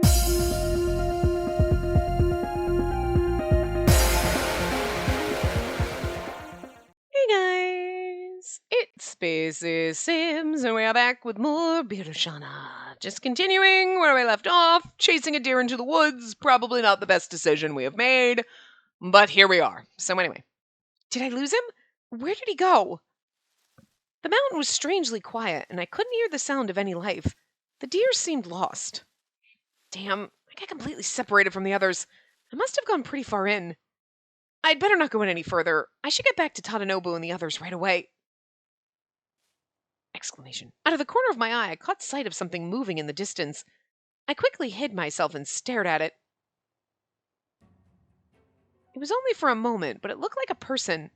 Hey guys, it's Spacey Sims, and we are back with more Birushana. Just continuing where we left off, chasing a deer into the woods, probably not the best decision we have made, but here we are. So anyway, did I lose him? Where did he go? The mountain was strangely quiet, and I couldn't hear the sound of any life. The deer seemed lost. Damn, I got completely separated from the others. I must have gone pretty far in. I'd better not go in any further. I should get back to Tadanobu and the others right away. Exclamation. Out of the corner of my eye, I caught sight of something moving in the distance. I quickly hid myself and stared at it. It was only for a moment, but it looked like a person.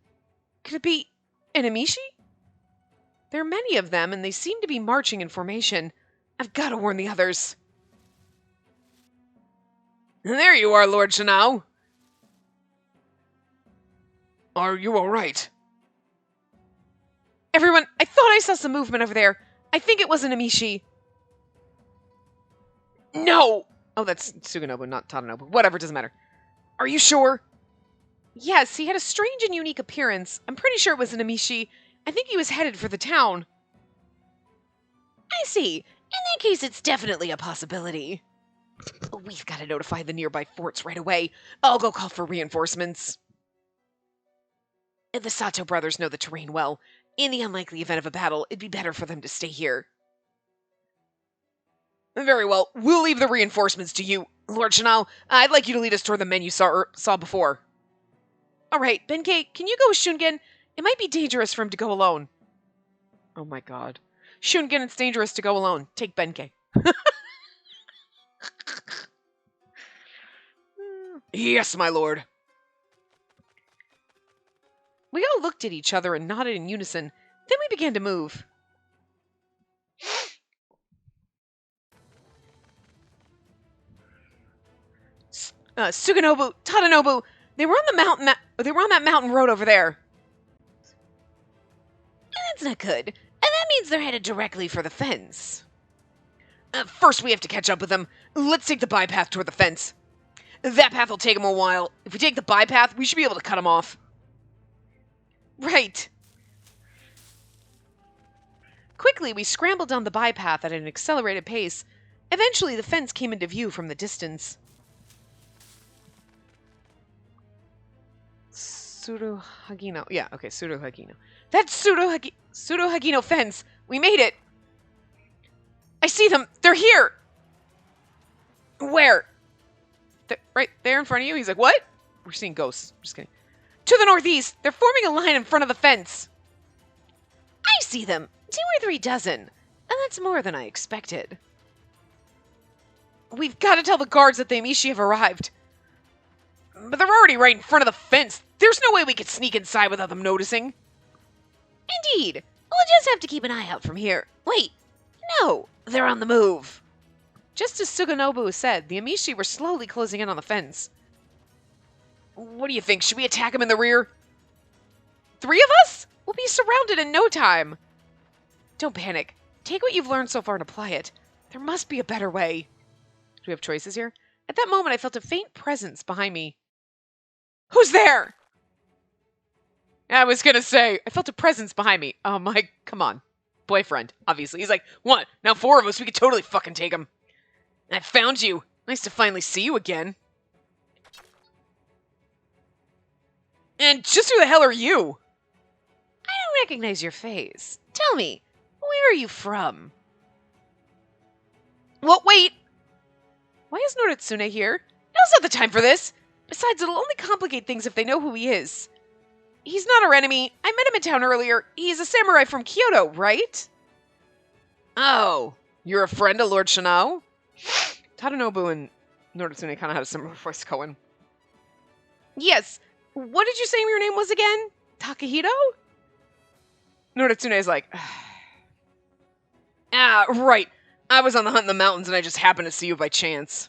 Could it be an Amishi? There are many of them, and they seem to be marching in formation. I've got to warn the others. There you are, Lord Shinao. Are you all right? Everyone, I thought I saw some movement over there. I think it was an Amishi. No! Oh, that's Suganobu, not Tadanobu. Whatever, doesn't matter. Are you sure? Yes, he had a strange and unique appearance. I'm pretty sure it was an Amishi. I think he was headed for the town. I see. In that case, it's definitely a possibility. We've got to notify the nearby forts right away. I'll go call for reinforcements. The Sato brothers know the terrain well. In the unlikely event of a battle, it'd be better for them to stay here. Very well. We'll leave the reinforcements to you. Lord Shinao, I'd like you to lead us toward the men you saw before. All right, Benkei, can you go with Shungen? It might be dangerous for him to go alone. Oh my god. Shungen, it's dangerous to go alone. Take Benkei. Yes, my lord. We all looked at each other and nodded in unison. Then we began to move. Suganobu, Tadanobu, they were on the mountain. They were on that mountain road over there. That's not good. And that means they're headed directly for the fence. First, we have to catch up with them. Let's take the bypath toward the fence. That path will take them a while. If we take the bypath, we should be able to cut them off. Right. Quickly, we scrambled down the bypath at an accelerated pace. Eventually, the fence came into view from the distance. Pseudo Hagino. Yeah, okay, Pseudo Hagino. That's Pseudo Hagino fence. We made it. I see them. They're here. Where? Right there in front of you? He's like, what? We're seeing ghosts. Just kidding. To the northeast. They're forming a line in front of the fence. I see them. 2 or 3 dozen. And that's more than I expected. We've got to tell the guards that the Amishi have arrived. But they're already right in front of the fence. There's no way we could sneak inside without them noticing. Indeed. We'll just have to keep an eye out from here. Wait. No. They're on the move. Just as Suganobu said, the Amishi were slowly closing in on the fence. What do you think? Should we attack them in the rear? 3 of us? We'll be surrounded in no time. Don't panic. Take what you've learned so far and apply it. There must be a better way. Do we have choices here? At that moment, I felt a faint presence behind me. Who's there? I was gonna say, I felt a presence behind me. Oh my, come on. Boyfriend, obviously. He's like, what? Now 4 of us, we could totally fucking take him. I found you. Nice to finally see you again. And just who the hell are you? I don't recognize your face. Tell me, where are you from? Well, wait. Why is Noritsune here? Now's not the time for this. Besides, it'll only complicate things if they know who he is. He's not our enemy. I met him in town earlier. He's a samurai from Kyoto, right? Oh, you're a friend of Lord Shinao? Tadanobu and Noritsune kind of had a similar voice going. Yes. What did you say your name was again? Takahito? Noritsune is like... right. I was on the hunt in the mountains and I just happened to see you by chance.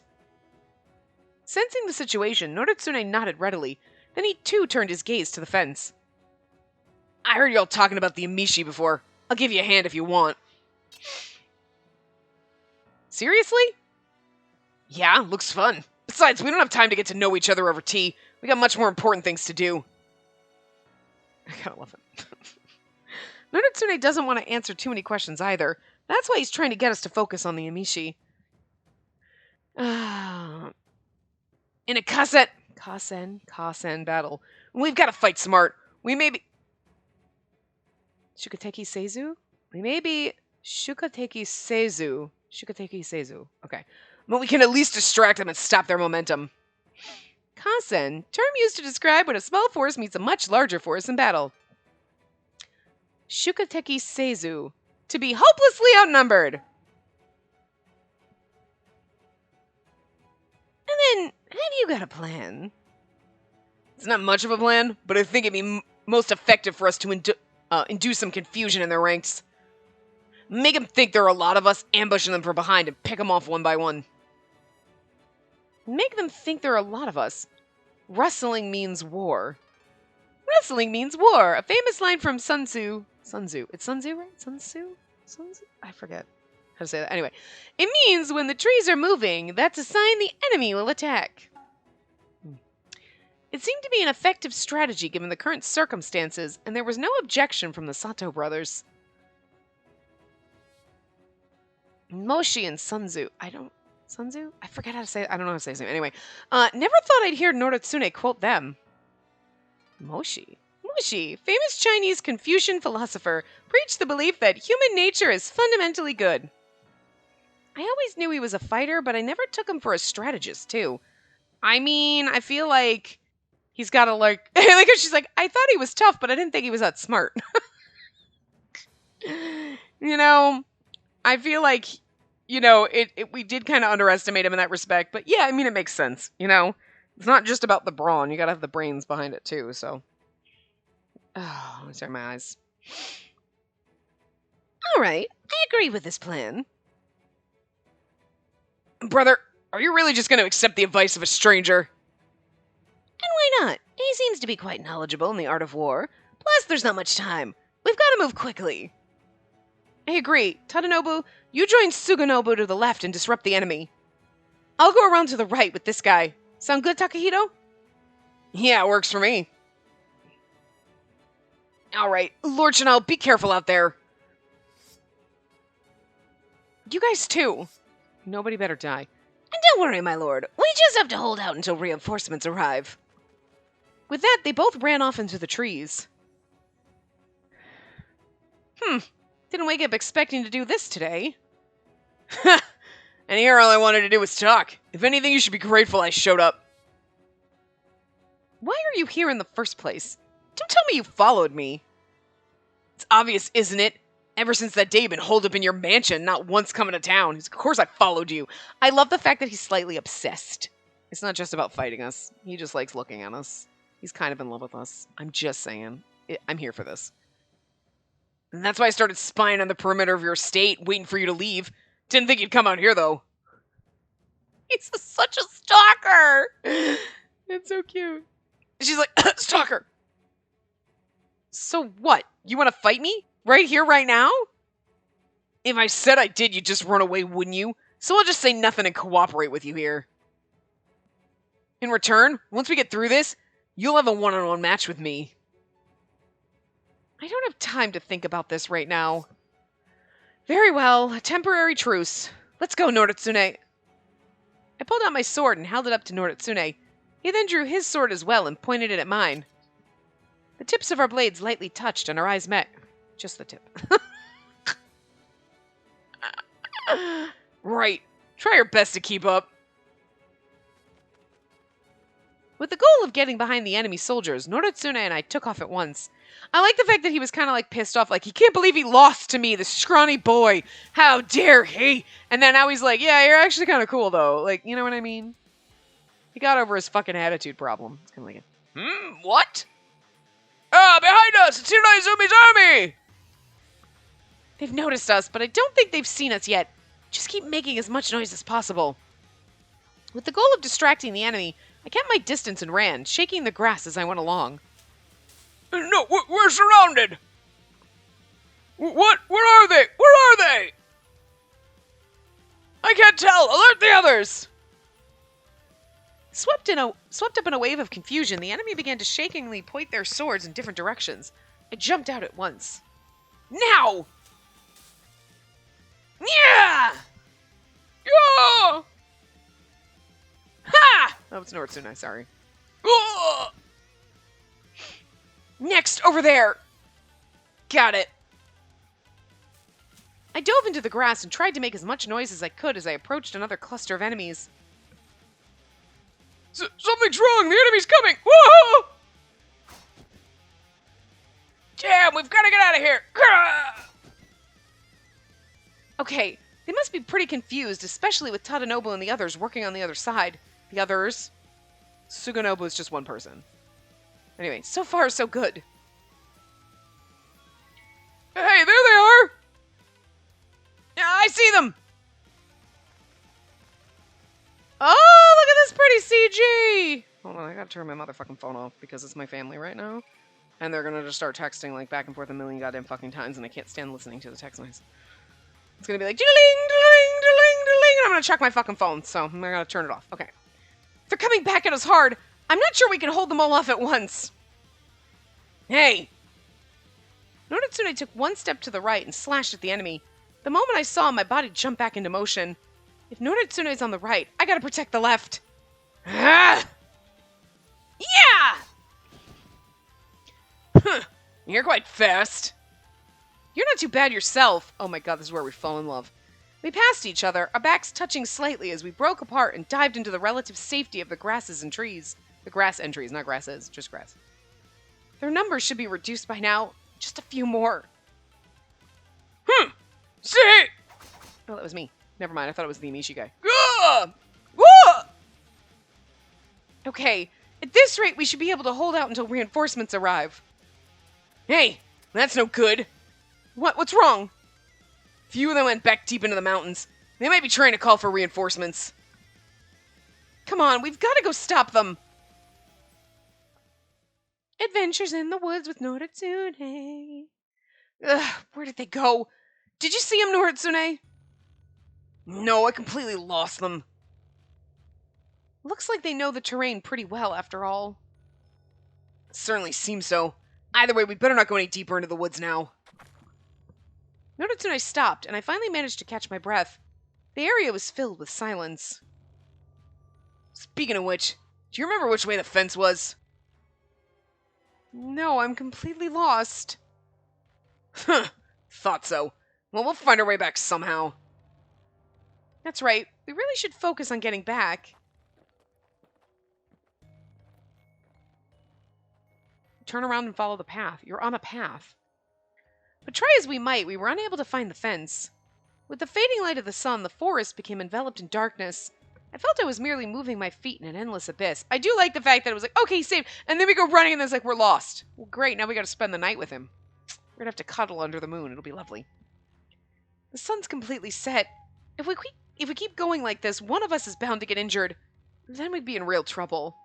Sensing the situation, Noritsune nodded readily. Then he too turned his gaze to the fence. I heard y'all talking about the Amishi before. I'll give you a hand if you want. Seriously? Yeah, looks fun. Besides, we don't have time to get to know each other over tea. We got much more important things to do. I kinda love it. Noritsune doesn't want to answer too many questions either. That's why he's trying to get us to focus on the Amishi. In a Kasen battle, we've got to fight smart. We may be... Shukateki Seizu? We may be Shukateki Seizu. Okay. But we can at least distract them and stop their momentum. Kasen, term used to describe when a small force meets a much larger force in battle. Shukateki Seizu, to be hopelessly outnumbered. And then, have you got a plan? It's not much of a plan, but I think it'd be most effective for us to induce some confusion in their ranks. Make them think there are a lot of us, ambushing them from behind and pick them off one by one. Make them think there are a lot of us. Rustling means war. Rustling means war. A famous line from Sun Tzu. It's Sun Tzu, right? Sun Tzu? I forget how to say that. Anyway, it means when the trees are moving, that's a sign the enemy will attack. It seemed to be an effective strategy given the current circumstances, and there was no objection from the Sato brothers. Moshi and Sun Tzu. Sun Tzu? I forget how to say it. I don't know how to say his name. Anyway, never thought I'd hear Noritsune quote them. Moshi, famous Chinese Confucian philosopher, preached the belief that human nature is fundamentally good. I always knew he was a fighter, but I never took him for a strategist, too. I mean, I feel like he's got to, like she's like, I thought he was tough, but I didn't think he was that smart. You know, I feel like, we did kind of underestimate him in that respect, but yeah, I mean, it makes sense, It's not just about the brawn, you gotta have the brains behind it, too, so. Oh, let me start my eyes. Alright, I agree with this plan. Brother, are you really just gonna accept the advice of a stranger? And why not? He seems to be quite knowledgeable in the art of war. Plus, there's not much time. We've got to move quickly. I agree. Tadanobu, you join Suganobu to the left and disrupt the enemy. I'll go around to the right with this guy. Sound good, Takahito? Yeah, it works for me. Alright, Lord Chanel, be careful out there. You guys too. Nobody better die. And don't worry, my lord. We just have to hold out until reinforcements arrive. With that, they both ran off into the trees. Didn't wake up expecting to do this today. And here all I wanted to do was talk. If anything, you should be grateful I showed up. Why are you here in the first place? Don't tell me you followed me. It's obvious, isn't it? Ever since that day you've been holed up in your mansion, not once coming to town. Of course I followed you. I love the fact that he's slightly obsessed. It's not just about fighting us. He just likes looking at us. He's kind of in love with us. I'm just saying. I'm here for this. And that's why I started spying on the perimeter of your estate, waiting for you to leave. Didn't think you'd come out here, though. He's such a stalker. It's so cute. She's like, stalker. So what? You want to fight me? Right here, right now? If I said I did, you'd just run away, wouldn't you? So I'll just say nothing and cooperate with you here. In return, once we get through this, you'll have a one-on-one match with me. I don't have time to think about this right now. Very well, a temporary truce. Let's go, Noritsune. I pulled out my sword and held it up to Noritsune. He then drew his sword as well and pointed it at mine. The tips of our blades lightly touched and our eyes met. Just the tip. Right. Try your best to keep up. With the goal of getting behind the enemy soldiers, Noritsune and I took off at once. I like the fact that he was kind of like pissed off, like he can't believe he lost to me, this scrawny boy. How dare he? And then now he's like, yeah, you're actually kind of cool though. Like, you know what I mean? He got over his fucking attitude problem. It's kind of like, what? Ah, behind us! It's Hiraizumi's army! They've noticed us, but I don't think they've seen us yet. Just keep making as much noise as possible. With the goal of distracting the enemy, I kept my distance and ran, shaking the grass as I went along. No, we're surrounded! What? Where are they? Where are they? I can't tell! Alert the others! Swept up in a wave of confusion, the enemy began to shakingly point their swords in different directions. I jumped out at once. Now! Yeah! Yeah! Ha! Oh, it's Noritsune, sorry. Ugh! Next, over there! Got it. I dove into the grass and tried to make as much noise as I could as I approached another cluster of enemies. Something's wrong! The enemy's coming! Whoa! Damn, we've got to get out of here! Okay, they must be pretty confused, especially with Tadanobu and the others working on the other side. The others? Suganobu is just one person. Anyway, so far so good. Hey, there they are! Yeah, I see them! Oh, look at this pretty CG! Hold on, I gotta turn my motherfucking phone off because it's my family right now. And they're gonna just start texting like back and forth a million goddamn fucking times and I can't stand listening to the text noise. It's gonna be like, ding, ding, ding, ding, and I'm gonna check my fucking phone, so I'm gonna turn it off. Okay. They're coming back at us hard. I'm not sure we can hold them all off at once. Hey! Noritsune took one step to the right and slashed at the enemy. The moment I saw him, my body jumped back into motion. If Noritsune is on the right, I gotta protect the left. Ah! Yeah! Huh. You're quite fast. You're not too bad yourself. Oh my god, this is where we fall in love. We passed each other, our backs touching slightly as we broke apart and dived into the relative safety of the grasses and trees. The grass and trees, not grasses, just grass. Their numbers should be reduced by now. Just a few more. See? Oh, that was me. Never mind, I thought it was the Amishi guy. Okay, at this rate, we should be able to hold out until reinforcements arrive. Hey, that's no good. What's wrong? Few of them went back deep into the mountains. They might be trying to call for reinforcements. Come on, we've got to go stop them. Adventures in the woods with Noritsune. Ugh, where did they go? Did you see him, Noritsune? No, I completely lost them. Looks like they know the terrain pretty well, after all. It certainly seems so. Either way, we better not go any deeper into the woods now. Noritsune stopped, and I finally managed to catch my breath. The area was filled with silence. Speaking of which, do you remember which way the fence was? No, I'm completely lost. Huh, thought so. Well, we'll find our way back somehow. That's right, we really should focus on getting back. Turn around and follow the path. You're on a path. But try as we might, we were unable to find the fence. With the fading light of the sun, the forest became enveloped in darkness. I felt I was merely moving my feet in an endless abyss. I do like the fact that it was like, okay, save, and then we go running and it's like, we're lost. Well, great, now we gotta spend the night with him. We're gonna have to cuddle under the moon. It'll be lovely. The sun's completely set. If we keep going like this, one of us is bound to get injured. Then we'd be in real trouble.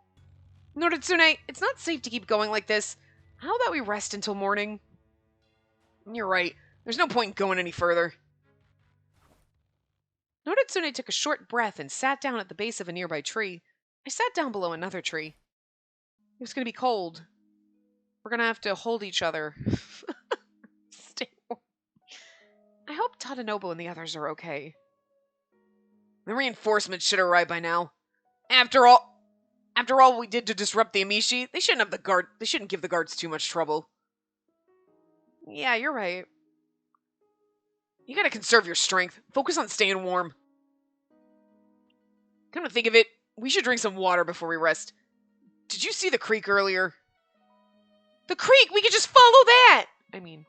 Noritsune, it's not safe to keep going like this. How about we rest until morning? You're right. There's no point in going any further. Noritsune took a short breath and sat down at the base of a nearby tree. I sat down below another tree. It was going to be cold. We're going to have to hold each other. Stay warm. I hope Tadanobu and the others are okay. The reinforcements should arrive by now. After all we did to disrupt the Amishi, they shouldn't give the guards too much trouble. Yeah, you're right. You gotta conserve your strength. Focus on staying warm. Come to think of it, we should drink some water before we rest. Did you see the creek earlier? The creek! We could just follow that! I mean...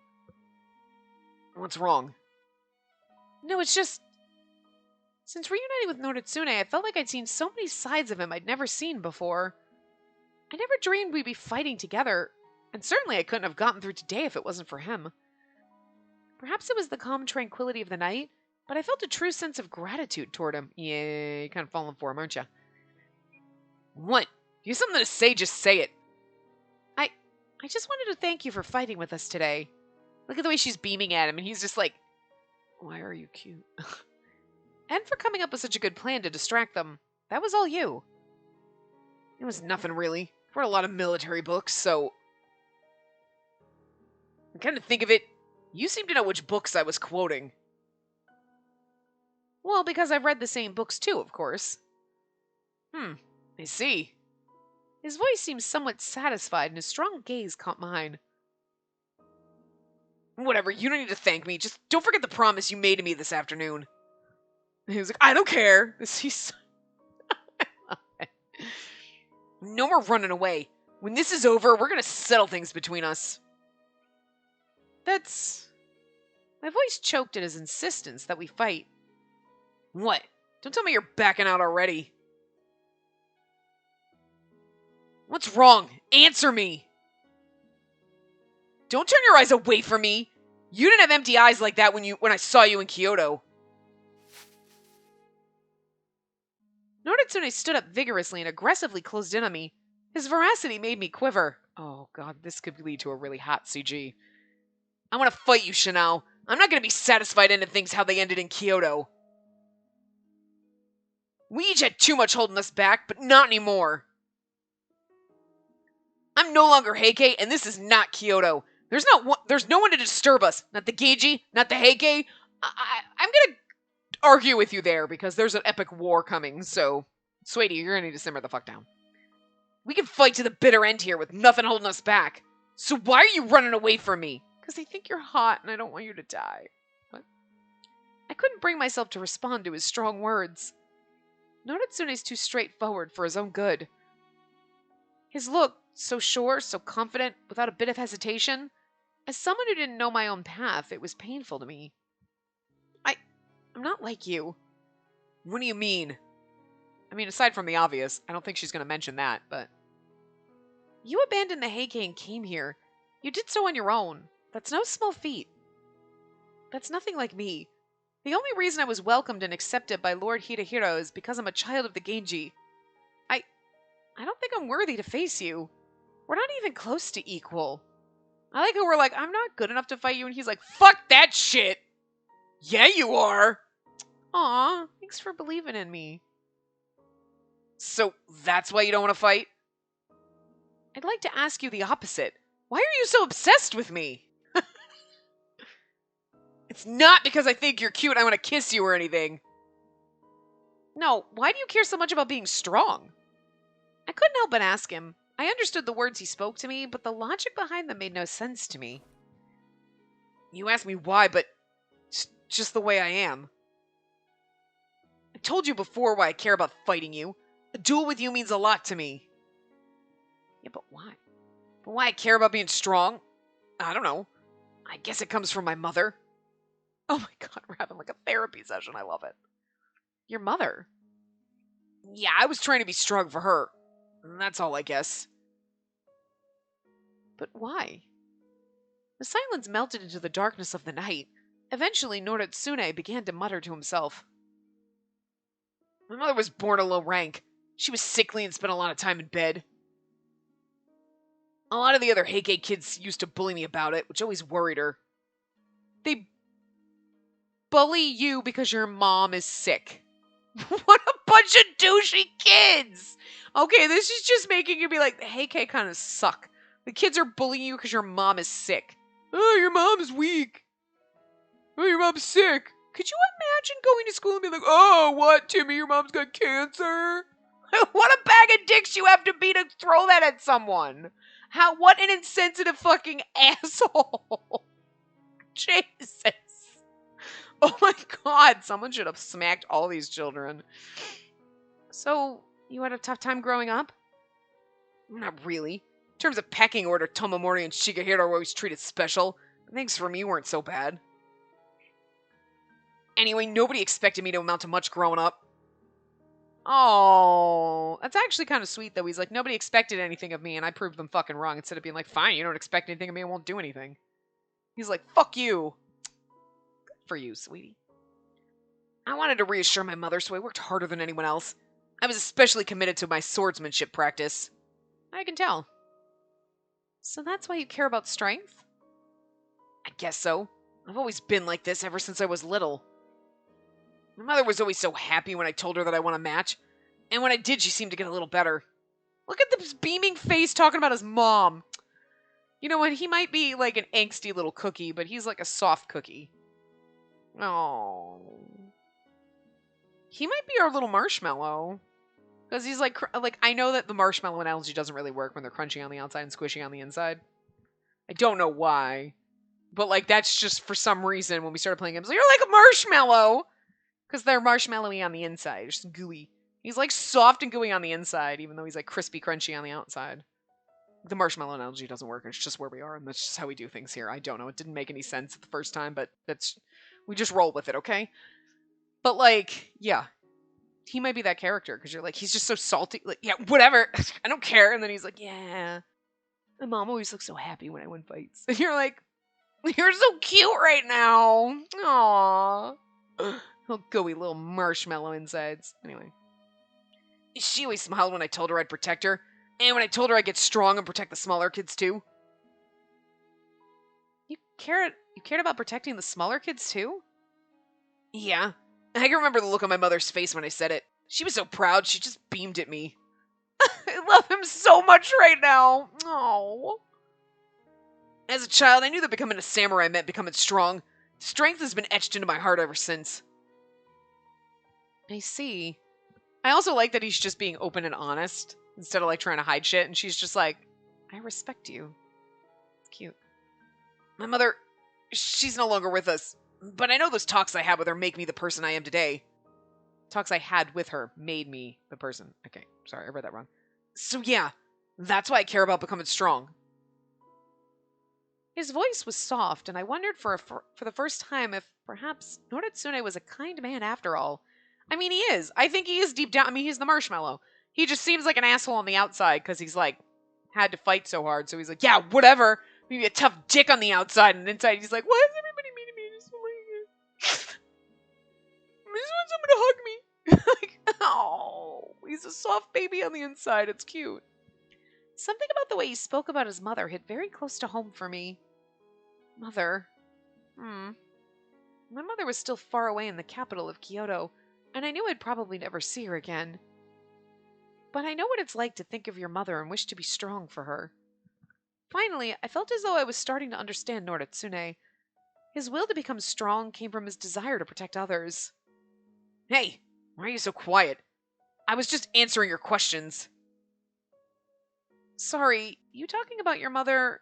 What's wrong? No, it's just... Since reuniting with Noritsune, I felt like I'd seen so many sides of him I'd never seen before. I never dreamed we'd be fighting together, and certainly I couldn't have gotten through today if it wasn't for him. Perhaps it was the calm tranquility of the night, but I felt a true sense of gratitude toward him. Yeah, you're kind of falling for him, aren't you? What? If you have something to say, just say it. I just wanted to thank you for fighting with us today. Look at the way she's beaming at him, and he's just like, why are you cute? And for coming up with such a good plan to distract them. That was all you. It was nothing really. I read a lot of military books, so... I kind of think of it, you seem to know which books I was quoting. Well, because I've read the same books too, of course. I see. His voice seemed somewhat satisfied, and his strong gaze caught mine. Whatever, you don't need to thank me. Just don't forget the promise you made to me this afternoon. And he was like, I don't care. He's... No more running away. When this is over, we're gonna settle things between us. That's... My voice choked at his insistence that we fight. What? Don't tell me you're backing out already. What's wrong? Answer me! Don't turn your eyes away from me! You didn't have empty eyes like that when I saw you in Kyoto. Noritsune stood up vigorously and aggressively closed in on me. His veracity made me quiver. Oh god, this could lead to a really hot CG. I want to fight you, Shinao. I'm not going to be satisfied ending things how they ended in Kyoto. We each had too much holding us back, but not anymore. I'm no longer Heike, and this is not Kyoto. There's no one to disturb us. Not the Geiji, not the Heike. I'm going to argue with you there, because there's an epic war coming, so... Sweetie, you're going to need to simmer the fuck down. We can fight to the bitter end here with nothing holding us back. So why are you running away from me? Because I think you're hot, and I don't want you to die. What? I couldn't bring myself to respond to his strong words. Noritsune's too straightforward for his own good. His look, so sure, so confident, without a bit of hesitation. As someone who didn't know my own path, it was painful to me. I'm not like you. What do you mean? I mean, aside from the obvious, I don't think she's going to mention that, but... You abandoned the Heike and came here. You did so on your own. That's no small feat. That's nothing like me. The only reason I was welcomed and accepted by Lord Hidehiro is because I'm a child of the Genji. I don't think I'm worthy to face you. We're not even close to equal. I like how we're like, I'm not good enough to fight you, and he's like, fuck that shit! Yeah, you are! Aw, thanks for believing in me. So, that's why you don't want to fight? I'd like to ask you the opposite. Why are you so obsessed with me? It's not because I think you're cute and I want to kiss you or anything. No, why do you care so much about being strong? I couldn't help but ask him. I understood the words he spoke to me, but the logic behind them made no sense to me. You asked me why, but it's just the way I am. I told you before why I care about fighting you. A duel with you means a lot to me. Yeah, but why? But why I care about being strong? I don't know. I guess it comes from my mother. Oh my god, we're having like a therapy session. I love it. Your mother? Yeah, I was trying to be strong for her. That's all, I guess. But why? The silence melted into the darkness of the night. Eventually, Noritsune began to mutter to himself. My mother was born a low rank. She was sickly and spent a lot of time in bed. A lot of the other Heike kids used to bully me about it, which always worried her. They bully you because your mom is sick. What a bunch of douchey kids! Okay, this is just making you be like, the Heike kind of suck. The kids are bullying you because your mom is sick. Oh, your mom's weak. Oh, your mom's sick. Could you imagine going to school and being like, oh, what, Timmy, your mom's got cancer? What a bag of dicks you have to be to throw that at someone. What an insensitive fucking asshole. Jesus. Oh my god, someone should have smacked all these children. So, you had a tough time growing up? Not really. In terms of pecking order, Tomomori and Shigehiro were always treated special. Things for me weren't so bad. Anyway, nobody expected me to amount to much growing up. Oh, that's actually kind of sweet, though. He's like, nobody expected anything of me, and I proved them fucking wrong, instead of being like, fine, you don't expect anything of me, I won't do anything. He's like, fuck you. Good for you, sweetie. I wanted to reassure my mother, so I worked harder than anyone else. I was especially committed to my swordsmanship practice. I can tell. So that's why you care about strength? I guess so. I've always been like this ever since I was little. My mother was always so happy when I told her that I won a match, and when I did, she seemed to get a little better. Look at this beaming face talking about his mom. You know what? He might be like an angsty little cookie, but he's like a soft cookie. Oh. He might be our little marshmallow. Because he's like, I know that the marshmallow analogy doesn't really work when they're crunchy on the outside and squishy on the inside. I don't know why. But like, that's just for some reason when we started playing games. Like, you're like a marshmallow! Because they're marshmallowy on the inside. Just gooey. He's like soft and gooey on the inside, even though he's like crispy, crunchy on the outside. The marshmallow analogy doesn't work. It's just where we are, and that's just how we do things here. I don't know. It didn't make any sense the first time, but we just roll with it, okay? But like, yeah. He might be that character, because you're like, he's just so salty. Like, yeah, whatever. I don't care. And then he's like, yeah. My mom always looks so happy when I win fights. And you're like, you're so cute right now. Aww. Little gooey little marshmallow insides. Anyway. She always smiled when I told her I'd protect her. And when I told her I'd get strong and protect the smaller kids too. You cared about protecting the smaller kids too? Yeah. I can remember the look on my mother's face when I said it. She was so proud, she just beamed at me. I love him so much right now. Oh. As a child, I knew that becoming a samurai meant becoming strong. Strength has been etched into my heart ever since. I see. I also like that he's just being open and honest, instead of like trying to hide shit, and she's just like, I respect you. It's cute. My mother, she's no longer with us, but I know those talks I had with her make me the person I am today. Talks I had with her made me the person. Okay, sorry, I read that wrong. So yeah, that's why I care about becoming strong. His voice was soft, and I wondered for the first time if perhaps Noritsune was a kind man after all. I mean, he is. I think he is deep down. I mean, he's the marshmallow. He just seems like an asshole on the outside because he's like, had to fight so hard. So he's like, yeah, whatever. Maybe a tough dick on the outside, and inside he's like, why is everybody mean to me? I just want someone to hug me. Like, oh, he's a soft baby on the inside. It's cute. Something about the way he spoke about his mother hit very close to home for me. Mother. My mother was still far away in the capital of Kyoto, and I knew I'd probably never see her again. But I know what it's like to think of your mother and wish to be strong for her. Finally, I felt as though I was starting to understand Noritsune. His will to become strong came from his desire to protect others. Hey, why are you so quiet? I was just answering your questions. Sorry, you talking about your mother?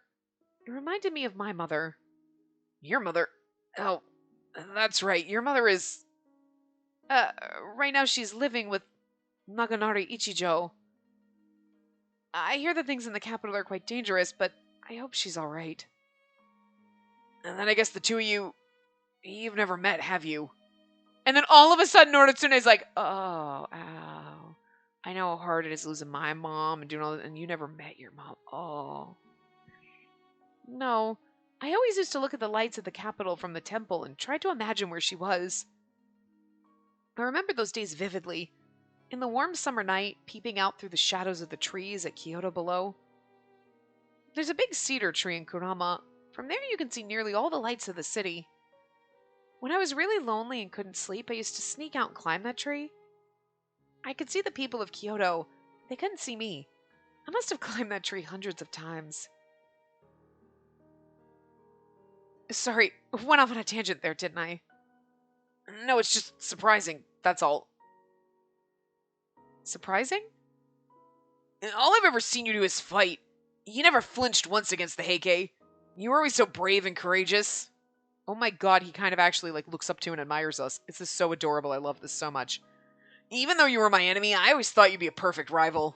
It reminded me of my mother. Your mother? Oh, that's right. Your mother is... right now she's living with Naganari Ichijo. I hear that things in the capital are quite dangerous, but I hope she's alright. And then I guess the two of you've never met, have you? And then all of a sudden Noritsune is like, oh, ow. I know how hard it is losing my mom and doing all that, and you never met your mom. Oh. No. I always used to look at the lights of the capital from the temple and try to imagine where she was. I remember those days vividly. In the warm summer night, peeping out through the shadows of the trees at Kyoto below. There's a big cedar tree in Kurama. From there you can see nearly all the lights of the city. When I was really lonely and couldn't sleep, I used to sneak out and climb that tree. I could see the people of Kyoto. They couldn't see me. I must have climbed that tree hundreds of times. Sorry, went off on a tangent there, didn't I? No, it's just surprising, that's all. Surprising? All I've ever seen you do is fight. You never flinched once against the Heike. You were always so brave and courageous. Oh my god, he kind of actually like looks up to and admires us. This is so adorable. I love this so much. Even though you were my enemy, I always thought you'd be a perfect rival.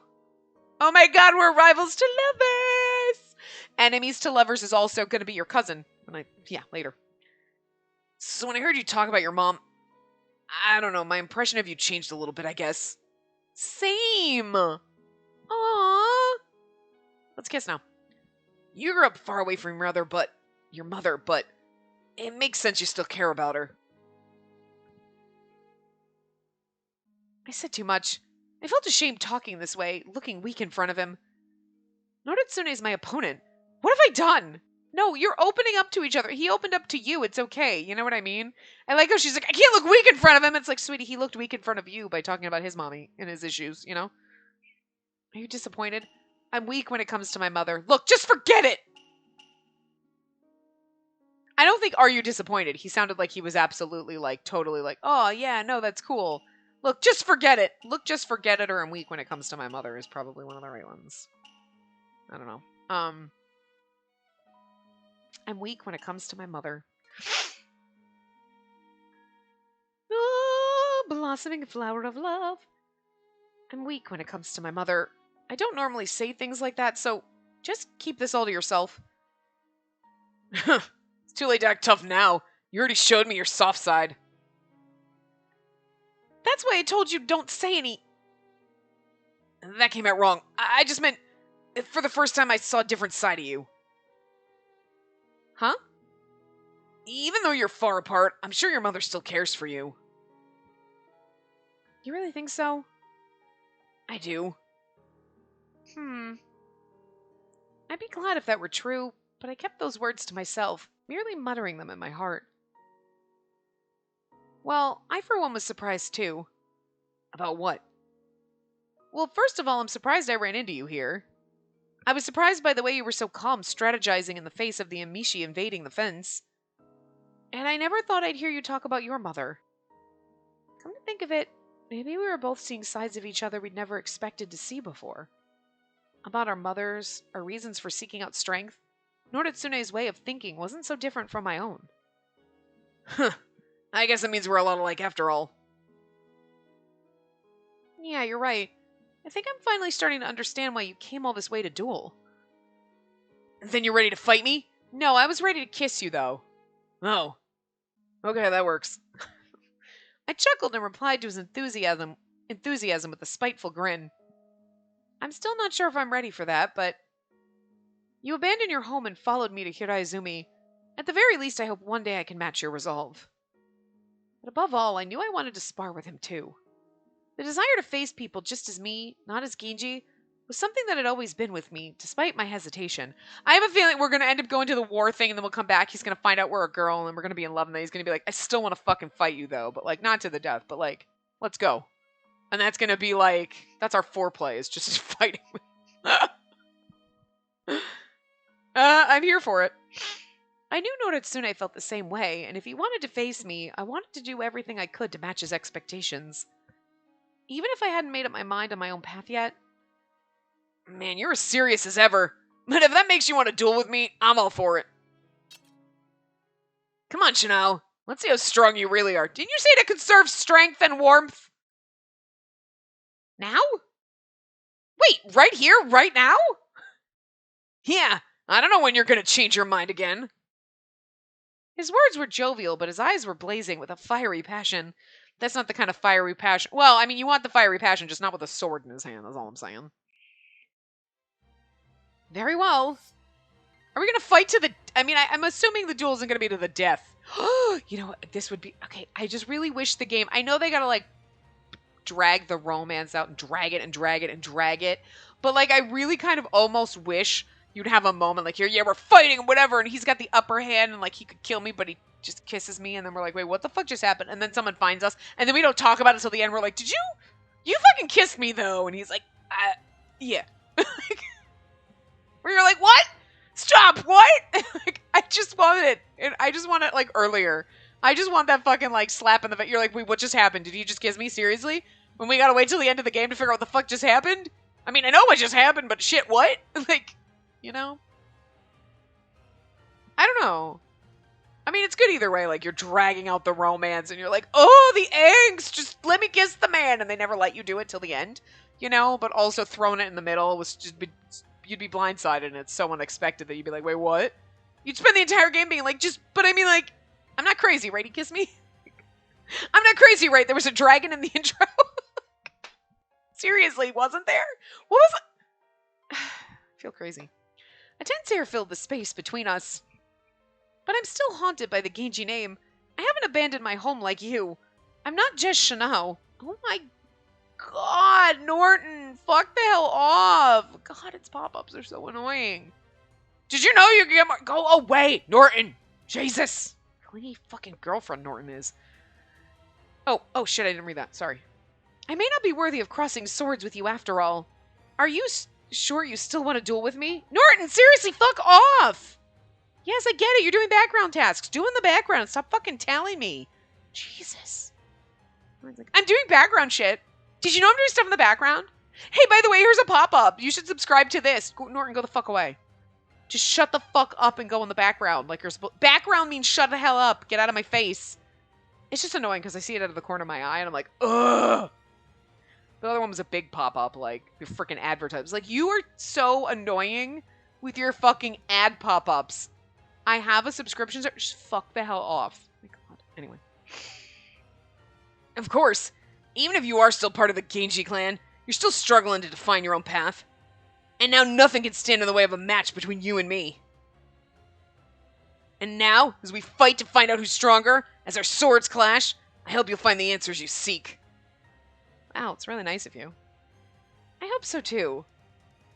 Oh my god, we're rivals to lovers! Enemies to lovers is also going to be your cousin. Yeah, later. So when I heard you talk about your mom, I don't know, my impression of you changed a little bit, I guess. Same! Aww! Let's kiss now. You grew up far away from your mother, but it makes sense you still care about her. I said too much. I felt ashamed talking this way, looking weak in front of him. Noritsune is my opponent. What have I done? No, you're opening up to each other. He opened up to you. It's okay. You know what I mean? I like how she's like, I can't look weak in front of him. It's like, sweetie, he looked weak in front of you by talking about his mommy and his issues, you know? Are you disappointed? I'm weak when it comes to my mother. Look, just forget it! I don't think, are you disappointed? He sounded like he was absolutely, like, totally like, oh, yeah, no, that's cool. Look, just forget it. Look, just forget it, or I'm weak when it comes to my mother is probably one of the right ones. I don't know. I'm weak when it comes to my mother. Oh, blossoming flower of love. I'm weak when it comes to my mother. I don't normally say things like that, so just keep this all to yourself. It's too late to act tough now. You already showed me your soft side. That's why I told you don't say any... That came out wrong. I just meant, for the first time I saw a different side of you. Huh? Even though you're far apart, I'm sure your mother still cares for you. You really think so? I do. I'd be glad if that were true, but I kept those words to myself, merely muttering them in my heart. Well, I for one was surprised too. About what? Well, first of all, I'm surprised I ran into you here. I was surprised by the way you were so calm strategizing in the face of the Amishi invading the fence. And I never thought I'd hear you talk about your mother. Come to think of it, maybe we were both seeing sides of each other we'd never expected to see before. About our mothers, our reasons for seeking out strength. Noritsune's way of thinking wasn't so different from my own. Huh. I guess that means we're a lot alike after all. Yeah, you're right. I think I'm finally starting to understand why you came all this way to duel. Then you're ready to fight me? No, I was ready to kiss you, though. Oh. Okay, that works. I chuckled and replied to his enthusiasm with a spiteful grin. I'm still not sure if I'm ready for that, but... You abandoned your home and followed me to Hiraizumi. At the very least, I hope one day I can match your resolve. But above all, I knew I wanted to spar with him too. The desire to face people just as me, not as Genji, was something that had always been with me, despite my hesitation. I have a feeling we're going to end up going to the war thing, and then we'll come back, he's going to find out we're a girl, and then we're going to be in love, and then he's going to be like, I still want to fucking fight you, though, but, like, not to the death, but, like, let's go. And that's going to be, like, that's our foreplay, is just fighting. I'm here for it. I knew Noritsune felt the same way, and if he wanted to face me, I wanted to do everything I could to match his expectations. Even if I hadn't made up my mind on my own path yet. Man, you're as serious as ever. But if that makes you want to duel with me, I'm all for it. Come on, Chanel. Let's see how strong you really are. Didn't you say to conserve strength and warmth? Now? Wait, right here? Right now? Yeah, I don't know when you're going to change your mind again. His words were jovial, but his eyes were blazing with a fiery passion. That's not the kind of fiery passion. Well, I mean, you want the fiery passion, just not with a sword in his hand. That's all I'm saying. Very well. Are we going to fight to the... I mean, I'm assuming the duel isn't going to be to the death. You know what? This would be... Okay, I just really wish the game... I know they got to, like, drag the romance out and drag it and drag it and drag it. But, like, I really kind of almost wish you'd have a moment like, here, yeah, we're fighting and whatever, and he's got the upper hand and, like, he could kill me, but he just kisses me, and then we're like, wait, what the fuck just happened? And then someone finds us, and then we don't talk about it until the end. We're like, did you... You fucking kissed me, though. And he's like, yeah. Where you're like, what? Stop, what? Like, I just want it. And I just want it, like, earlier. I just want that fucking, like, slap in the face. You're like, wait, what just happened? Did you just kiss me? Seriously? When we gotta wait till the end of the game to figure out what the fuck just happened? I mean, I know what just happened, but shit, what? Like, you know? I don't know. I mean, it's good either way. Like, you're dragging out the romance, and you're like, oh, the angst! Just let me kiss the man! And they never let you do it till the end, you know? But also throwing it in the middle was just... You'd be blindsided, and it's so unexpected that you'd be like, wait, what? You'd spend the entire game being like, just... But I mean, like, I'm not crazy, right? He kissed me? I'm not crazy, right? There was a dragon in the intro? Seriously, wasn't there? What was it? I feel crazy. A tense air filled the space between us. But I'm still haunted by the Genji name. I haven't abandoned my home like you. I'm not just Shanao. Oh my god, Norton. Fuck the hell off. God, its pop-ups are so annoying. Did you know you can get more... Go away, Norton. Jesus. Clingy fucking girlfriend Norton is. Oh shit, I didn't read that. Sorry. I may not be worthy of crossing swords with you after all. Are you sure you still want to duel with me? Norton, seriously, fuck off! Yes, I get it. You're doing background tasks. Do in the background. Stop fucking telling me. Jesus. I'm doing background shit. Did you know I'm doing stuff in the background? Hey, by the way, here's a pop-up. You should subscribe to this. Norton, go the fuck away. Just shut the fuck up and go in the background. Like you're supposed. Background means shut the hell up. Get out of my face. It's just annoying because I see it out of the corner of my eye and I'm like, ugh. The other one was a big pop-up, like your freaking advertisements. Like, you are so annoying with your fucking ad pop-ups. I have a subscription service. Just fuck the hell off. Oh my God. Anyway. Of course, even if you are still part of the Genji clan, you're still struggling to define your own path. And now nothing can stand in the way of a match between you and me. And now, as we fight to find out who's stronger, as our swords clash, I hope you'll find the answers you seek. Wow, it's really nice of you. I hope so too.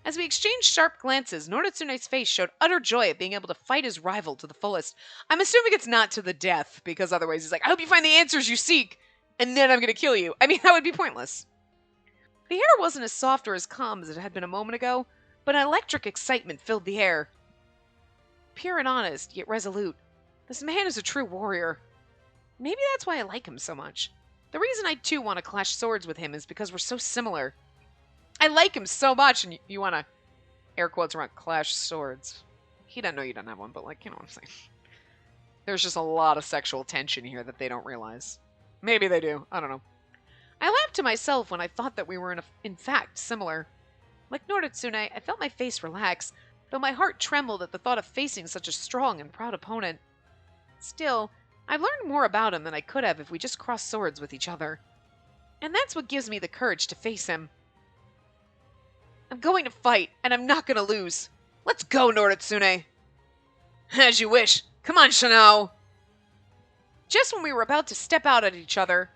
As we exchanged sharp glances, Noritsune's face showed utter joy at being able to fight his rival to the fullest. I'm assuming it's not to the death, because otherwise he's like, I hope you find the answers you seek, and then I'm gonna kill you. I mean, that would be pointless. The air wasn't as soft or as calm as it had been a moment ago, but an electric excitement filled the air. Pure and honest, yet resolute. This man is a true warrior. Maybe that's why I like him so much. The reason I too want to clash swords with him is because we're so similar. I like him so much, and you want to, air quotes around, clash swords. He doesn't know you don't have one, but like, you know what I'm saying. There's just a lot of sexual tension here that they don't realize. Maybe they do. I don't know. I laughed to myself when I thought that we were in fact similar. Like Noritsune, I felt my face relax, though my heart trembled at the thought of facing such a strong and proud opponent. Still, I've learned more about him than I could have if we just crossed swords with each other. And that's what gives me the courage to face him. I'm going to fight, and I'm not going to lose. Let's go, Noritsune. As you wish. Come on, Shano. Just when we were about to step out at each other,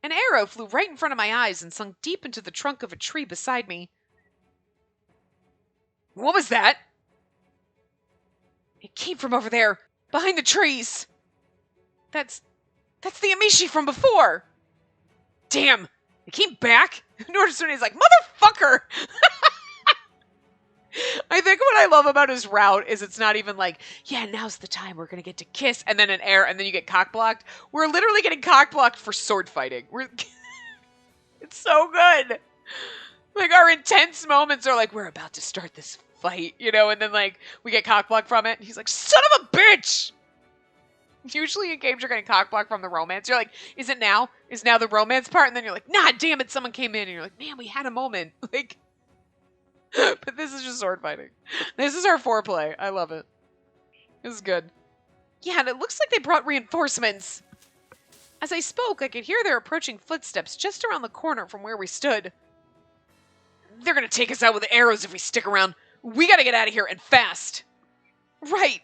an arrow flew right in front of my eyes and sunk deep into the trunk of a tree beside me. What was that? It came from over there, behind the trees. That's the Amishi from before. Damn, it came back? Noritsune's like, motherfucker! I think what I love about his route is it's not even like, yeah, now's the time we're going to get to kiss, and then an air, and then you get cock-blocked. We're literally getting cock-blocked for sword fighting. It's so good. Like, our intense moments are like, we're about to start this fight, you know, and then, like, we get cock-blocked from it, and he's like, son of a bitch! Usually in games you're getting cock-blocked from the romance. You're like, is it now? Is now the romance part? And then you're like, nah, damn it, someone came in, and you're like, man, we had a moment. Like... But this is just sword fighting. This is our foreplay. I love it. This is good. Yeah, and it looks like they brought reinforcements. As I spoke, I could hear their approaching footsteps just around the corner from where we stood. They're gonna take us out with arrows if we stick around. We gotta get out of here, and fast. Right.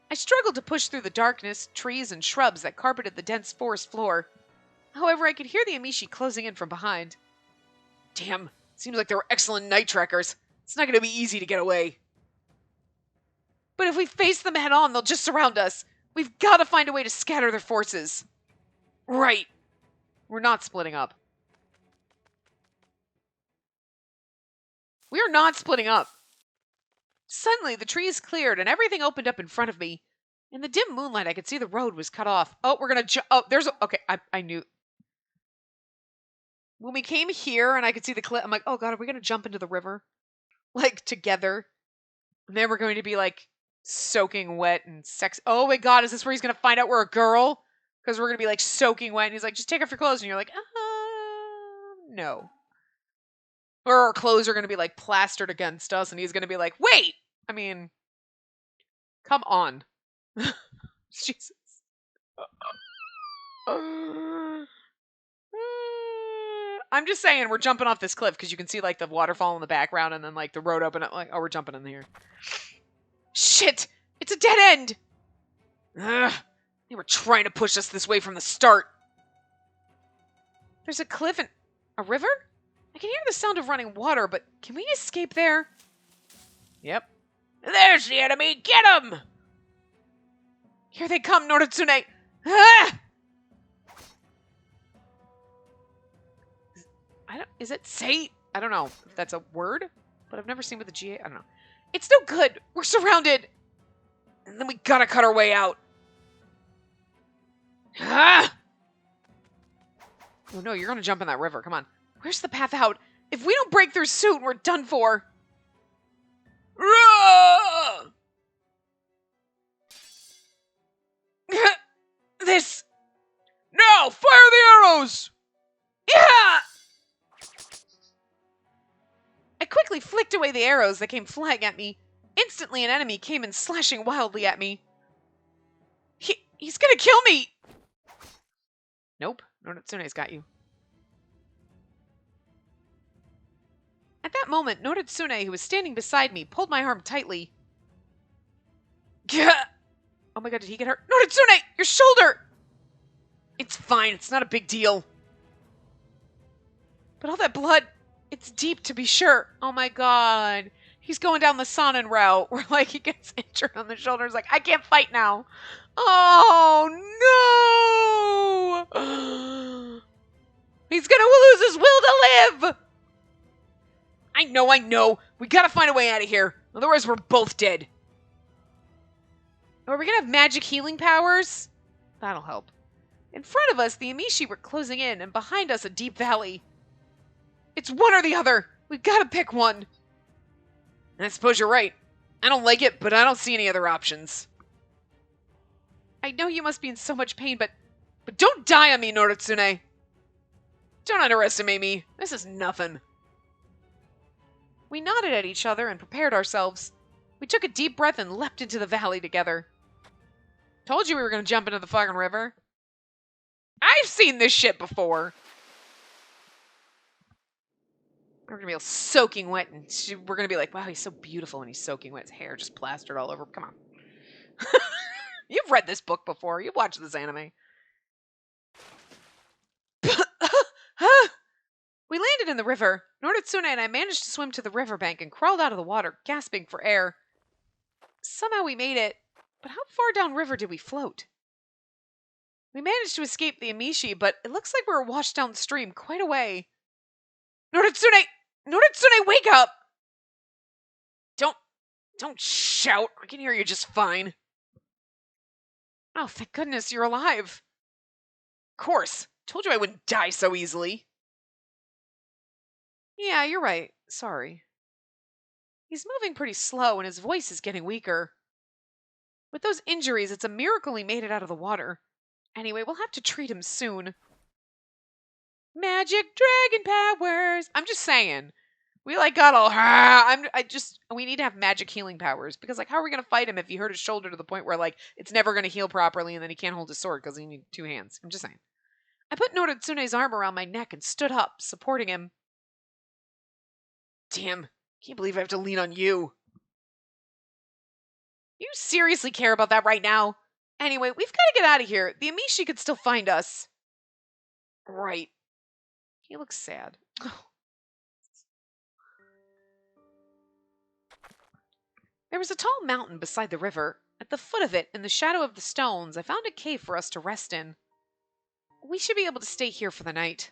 I struggled to push through the darkness, trees, and shrubs that carpeted the dense forest floor. However, I could hear the Amishi closing in from behind. Damn. Seems like they were excellent night trackers. It's not going to be easy to get away. But if we face them head on, they'll just surround us. We've got to find a way to scatter their forces. Right. We're not splitting up. We are not splitting up. Suddenly, the trees cleared and everything opened up in front of me. In the dim moonlight, I could see the road was cut off. Oh, we're going to oh, there's a... Okay, I knew... When we came here and I could see the cliff, I'm like, oh God, are we going to jump into the river? Like, together? And then we're going to be, like, soaking wet and sex. Oh my God, is this where he's going to find out we're a girl? Because we're going to be, like, soaking wet. And he's like, just take off your clothes. And you're like, no. Or our clothes are going to be, like, plastered against us. And he's going to be like, wait! I mean, come on. Jesus. I'm just saying, we're jumping off this cliff because you can see, like, the waterfall in the background and then, like, the road open up. Like, oh, we're jumping in here. Shit! It's a dead end! Ugh. They were trying to push us this way from the start. There's a cliff and... a river? I can hear the sound of running water, but can we escape there? Yep. There's the enemy! Get him! Here they come, Noritsune! Ah! Is it say? I don't know if that's a word, but I've never seen with a GA. I don't know. It's no good. We're surrounded. And then we gotta cut our way out. Ah! Oh no, you're gonna jump in that river. Come on. Where's the path out? If we don't break through soon, we're done for. This. Now, fire the arrows! Yeah! I quickly flicked away the arrows that came flying at me. Instantly, an enemy came in slashing wildly at me. He's gonna kill me! Nope, Noritsune's got you. At that moment, Noritsune, who was standing beside me, pulled my arm tightly. Oh my god, did he get hurt? Noritsune! Your shoulder! It's fine, it's not a big deal. But all that blood, it's deep to be sure. Oh my god. He's going down the Sonnen route where, like, he gets injured on the shoulder. He's like, I can't fight now. Oh, no! He's gonna lose his will to live! I know. We gotta find a way out of here. Otherwise, we're both dead. Are we gonna have magic healing powers? That'll help. In front of us, the Amishi were closing in, and behind us, a deep valley. It's one or the other. We've gotta pick one. And I suppose you're right. I don't like it, but I don't see any other options. I know you must be in so much pain, but don't die on me, Noritsune. Don't underestimate me. This is nothing. We nodded at each other and prepared ourselves. We took a deep breath and leapt into the valley together. Told you we were going to jump into the fucking river. I've seen this shit before. We're going to be all soaking wet, and we're going to be like, wow, he's so beautiful, and he's soaking wet. His hair just plastered all over. Come on. You've read this book before. You've watched this anime. We landed in the river. Noritsune and I managed to swim to the riverbank and crawled out of the water, gasping for air. Somehow we made it, but how far downriver did we float? We managed to escape the Amishi, but it looks like we were washed downstream quite a way. Noritsune! Noritsune, wake up! Don't shout. I can hear you just fine. Oh, thank goodness you're alive. Of course. Told you I wouldn't die so easily. Yeah, you're right. Sorry. He's moving pretty slow and his voice is getting weaker. With those injuries, it's a miracle he made it out of the water. Anyway, we'll have to treat him soon. Magic dragon powers! I'm just saying. We got all... we need to have magic healing powers. Because, how are we going to fight him if he hurt his shoulder to the point where, it's never going to heal properly and then he can't hold his sword because he needs 2 hands. I'm just saying. I put Noritsune's arm around my neck and stood up, supporting him. Damn, can't believe I have to lean on you. You seriously care about that right now? Anyway, we've got to get out of here. The Amishi could still find us. Right. He looks sad. There was a tall mountain beside the river. At the foot of it, in the shadow of the stones, I found a cave for us to rest in. We should be able to stay here for the night.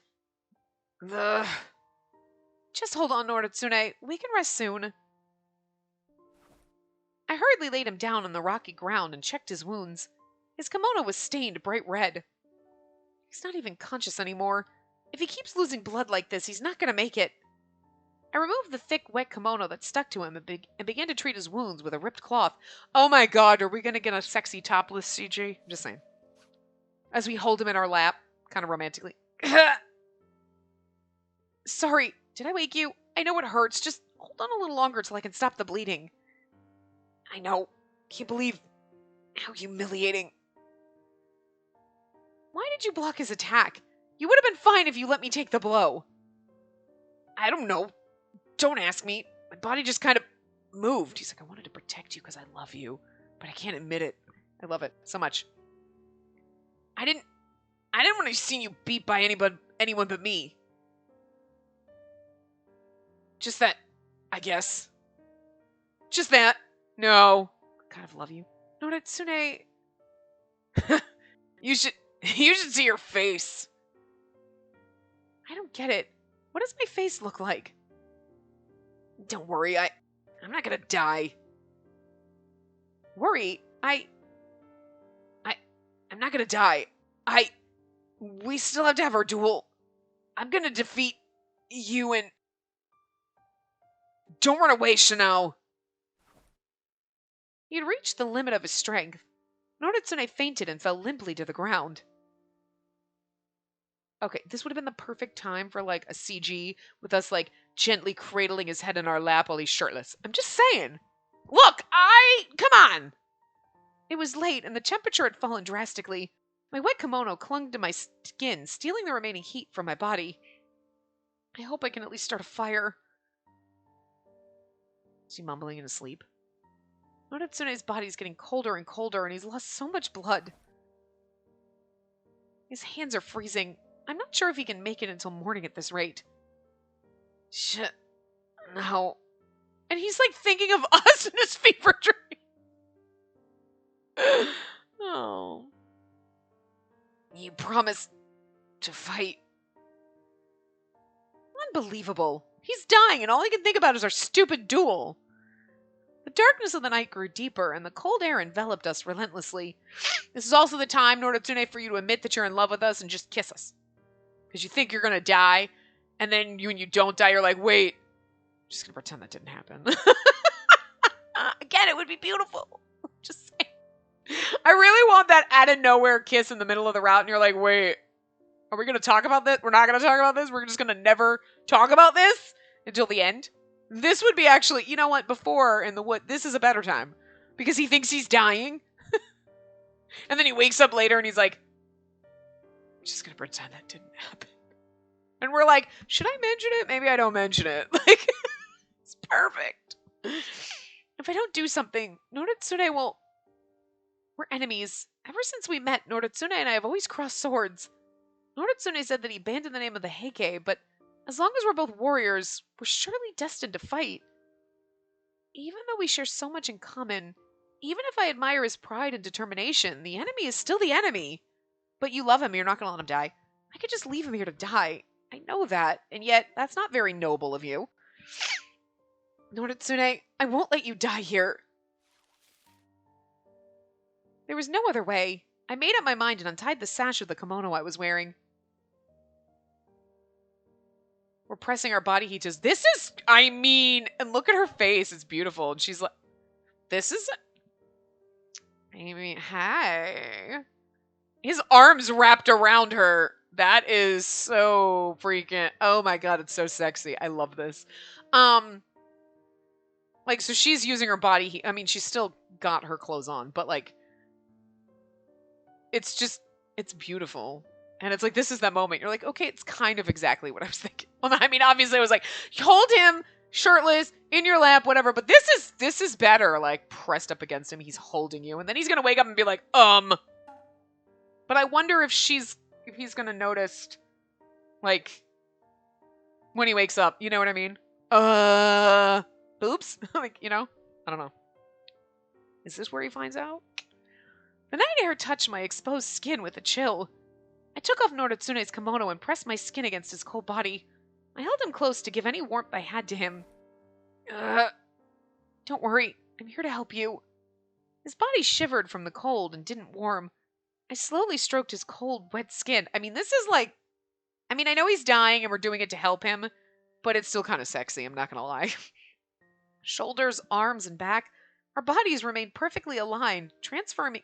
Ugh. Just hold on, Noritsune. We can rest soon. I hurriedly laid him down on the rocky ground and checked his wounds. His kimono was stained bright red. He's not even conscious anymore. If he keeps losing blood like this, he's not going to make it. I removed the thick, wet kimono that stuck to him and began to treat his wounds with a ripped cloth. Oh my god, are we going to get a sexy topless CG? I'm just saying. As we hold him in our lap, kind of romantically. Sorry, did I wake you? I know it hurts. Just hold on a little longer till I can stop the bleeding. I know. Can't believe how humiliating. Why did you block his attack? You would have been fine if you let me take the blow. I don't know. Don't ask me. My body just kind of moved. He's like, I wanted to protect you because I love you, but I can't admit it. I love it so much. I didn't want to see you beat by anyone but me. Just that, I guess. Just that. No. I kind of love you. Noritsune. You should see your face. I don't get it. What does my face look like? Don't worry, I'm not gonna die. Worry? I'm not gonna die. We still have to have our duel. I'm gonna defeat you and... Don't run away, Chanel. He had reached the limit of his strength. Noritsune fainted and fell limply to the ground. Okay, this would have been the perfect time for, like, a CG with us, like, gently cradling his head in our lap while he's shirtless. I'm just saying. Look, come on! It was late, and the temperature had fallen drastically. My wet kimono clung to my skin, stealing the remaining heat from my body. I hope I can at least start a fire. Is he mumbling in his sleep? Noritsune's body's getting colder and colder, and he's lost so much blood. His hands are freezing. I'm not sure if he can make it until morning at this rate. Shit. No. And he's like thinking of us in his fever dream. Oh. You promised to fight. Unbelievable. He's dying and all he can think about is our stupid duel. The darkness of the night grew deeper and the cold air enveloped us relentlessly. This is also the time, Noritsune, for you to admit that you're in love with us and just kiss us. Because you think you're going to die, and then when you don't die, you're like, wait, I'm just going to pretend that didn't happen. Again, it would be beautiful. Just saying. I really want that out-of-nowhere kiss in the middle of the route, and you're like, wait, are we going to talk about this? We're not going to talk about this? We're just going to never talk about this until the end? This would be actually, you know what, before in the wood, this is a better time. Because he thinks he's dying. And then he wakes up later and he's like, I'm just going to pretend that didn't happen. And we're like, should I mention it? Maybe I don't mention it. Like, it's perfect. If I don't do something, Noritsune will... We're enemies. Ever since we met, Noritsune and I have always crossed swords. Noritsune said that he banned in the name of the Heike, but as long as we're both warriors, we're surely destined to fight. Even though we share so much in common, even if I admire his pride and determination, the enemy is still the enemy. But you love him, you're not going to let him die. I could just leave him here to die. I know that, and yet that's not very noble of you. Noritsune, I won't let you die here. There was no other way. I made up my mind and untied the sash of the kimono I was wearing. We're pressing our body heat to... This is... I mean... And look at her face. It's beautiful. And she's like... This is... I mean, hi. His arms wrapped around her. That is so freaking... Oh my god, it's so sexy. I love this. Like, so she's using her body heat. I mean, she's still got her clothes on. But, like... It's just... It's beautiful. And it's like, this is that moment. You're like, okay, it's kind of exactly what I was thinking. Well, I mean, obviously, I was like, hold him, shirtless, in your lap, whatever. But this is better, like, pressed up against him. He's holding you. And then he's going to wake up and be like, But I wonder if he's going to notice, like, when he wakes up. You know what I mean? Oops. Like, you know? I don't know. Is this where he finds out? The night air touched my exposed skin with a chill. I took off Noritsune's kimono and pressed my skin against his cold body. I held him close to give any warmth I had to him. Don't worry, I'm here to help you. His body shivered from the cold and didn't warm. I slowly stroked his cold, wet skin. I mean, this is like... I mean, I know he's dying and we're doing it to help him, but it's still kind of sexy, I'm not gonna lie. Shoulders, arms, and back, our bodies remained perfectly aligned, transferring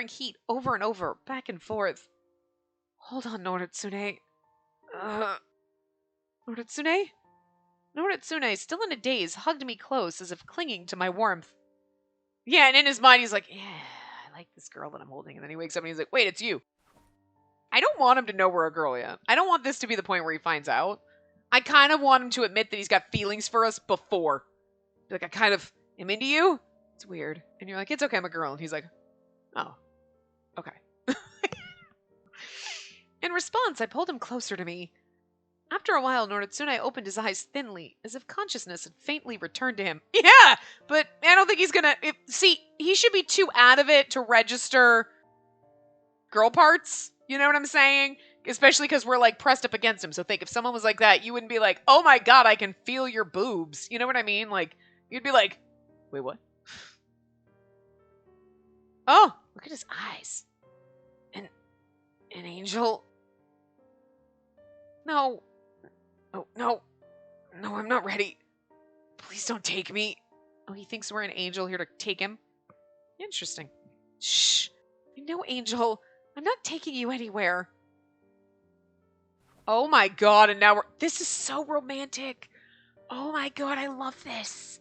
heat over and over, back and forth. Hold on, Noritsune. Noritsune? Noritsune, still in a daze, hugged me close as if clinging to my warmth. Yeah, and in his mind, he's like, yeah, I like this girl that I'm holding. And then he wakes up and he's like, wait, it's you. I don't want him to know we're a girl yet. I don't want this to be the point where he finds out. I kind of want him to admit that he's got feelings for us before. Like, I kind of am into you. It's weird. And you're like, it's okay, I'm a girl. And he's like, oh, okay. In response, I pulled him closer to me. After a while, Noritsune opened his eyes thinly, as if consciousness had faintly returned to him. Yeah, but I don't think he's gonna... See, he should be too out of it to register girl parts. You know what I'm saying? Especially because we're, like, pressed up against him. So think, if someone was like that, you wouldn't be like, oh my god, I can feel your boobs. You know what I mean? Like, you'd be like, wait, what? Oh, look at his eyes. An angel? No. Oh, no. No, I'm not ready. Please don't take me. Oh, he thinks we're an angel here to take him? Interesting. Shh. No, Angel. I'm not taking you anywhere. Oh my god, and now this is so romantic. Oh my god, I love this.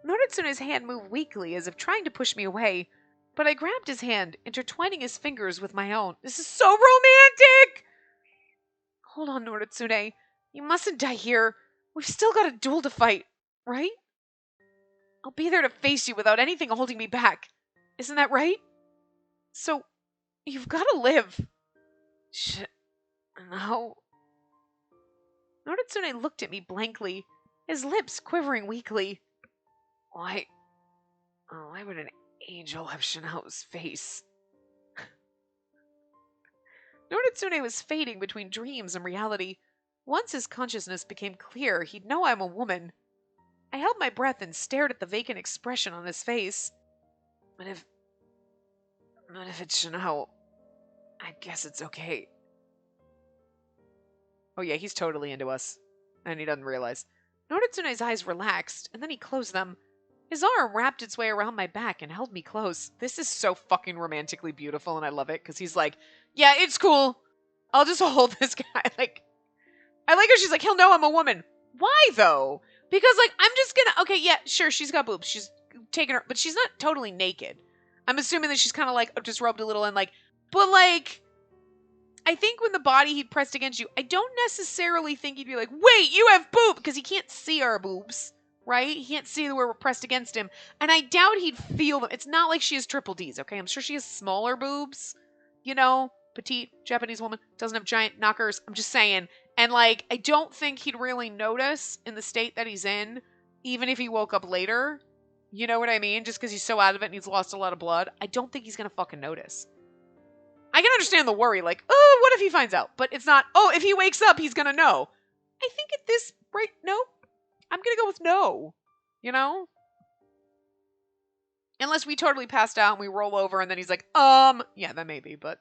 Noritsune's hand moved weakly as if trying to push me away, but I grabbed his hand, intertwining his fingers with my own. This is so romantic! Hold on, Noritsune. You mustn't die here. We've still got a duel to fight, right? I'll be there to face you without anything holding me back. Isn't that right? So, you've got to live. No. Noritsune looked at me blankly, his lips quivering weakly. Why would an angel have Shanao's face? Noritsune was fading between dreams and reality. Once his consciousness became clear, he'd know I'm a woman. I held my breath and stared at the vacant expression on his face. But if it's Shanao, I guess it's okay. Oh yeah, he's totally into us. And he doesn't realize. Noritsune's eyes relaxed, and then he closed them. His arm wrapped its way around my back and held me close. This is so fucking romantically beautiful, and I love it, because he's like, yeah, it's cool. I'll just hold this guy. Like, I like how she's like, he'll know I'm a woman. Why, though? Because, like, I'm just gonna, okay, yeah, sure, she's got boobs. She's taking her, but she's not totally naked. I'm assuming that she's kind of, like, disrobed a little and, like, but, like, I think when the body he'd pressed against you, I don't necessarily think he'd be like, wait, you have boob, because he can't see our boobs, right? He can't see where we're pressed against him. And I doubt he'd feel them. It's not like she has triple Ds, okay? I'm sure she has smaller boobs, you know? Petite, Japanese woman, doesn't have giant knockers. I'm just saying. And, like, I don't think he'd really notice in the state that he's in, even if he woke up later. You know what I mean? Just because he's so out of it and he's lost a lot of blood. I don't think he's going to fucking notice. I can understand the worry, like, oh, what if he finds out? But it's not, oh, if he wakes up, he's gonna know. I think at this rate, no. I'm gonna go with no. You know? Unless we totally passed out and we roll over and then he's like, yeah, that may be, but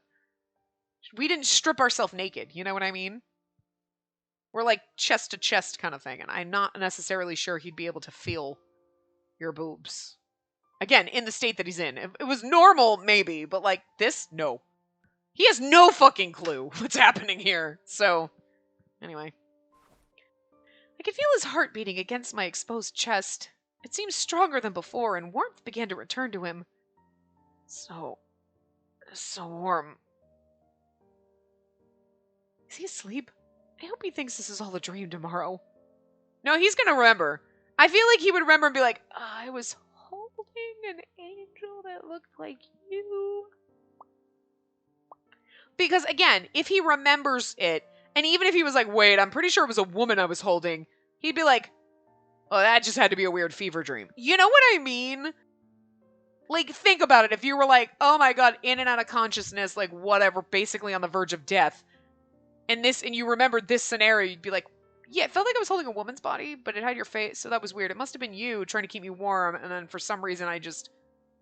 we didn't strip ourselves naked, you know what I mean? We're like chest to chest kind of thing, and I'm not necessarily sure he'd be able to feel your boobs. Again, in the state that he's in. If it was normal, maybe, but like this, no. He has no fucking clue what's happening here. So, anyway. I could feel his heart beating against my exposed chest. It seemed stronger than before, and warmth began to return to him. So warm. Is he asleep? I hope he thinks this is all a dream tomorrow. No, he's gonna remember. I feel like he would remember and be like, I was holding an angel that looked like you. Because, again, if he remembers it, and even if he was like, wait, I'm pretty sure it was a woman I was holding, he'd be like, oh, that just had to be a weird fever dream. You know what I mean? Like, think about it. If you were like, oh my god, in and out of consciousness, like, whatever, basically on the verge of death, and you remembered this scenario, you'd be like, yeah, it felt like I was holding a woman's body, but it had your face, so that was weird. It must have been you trying to keep me warm, and then for some reason I just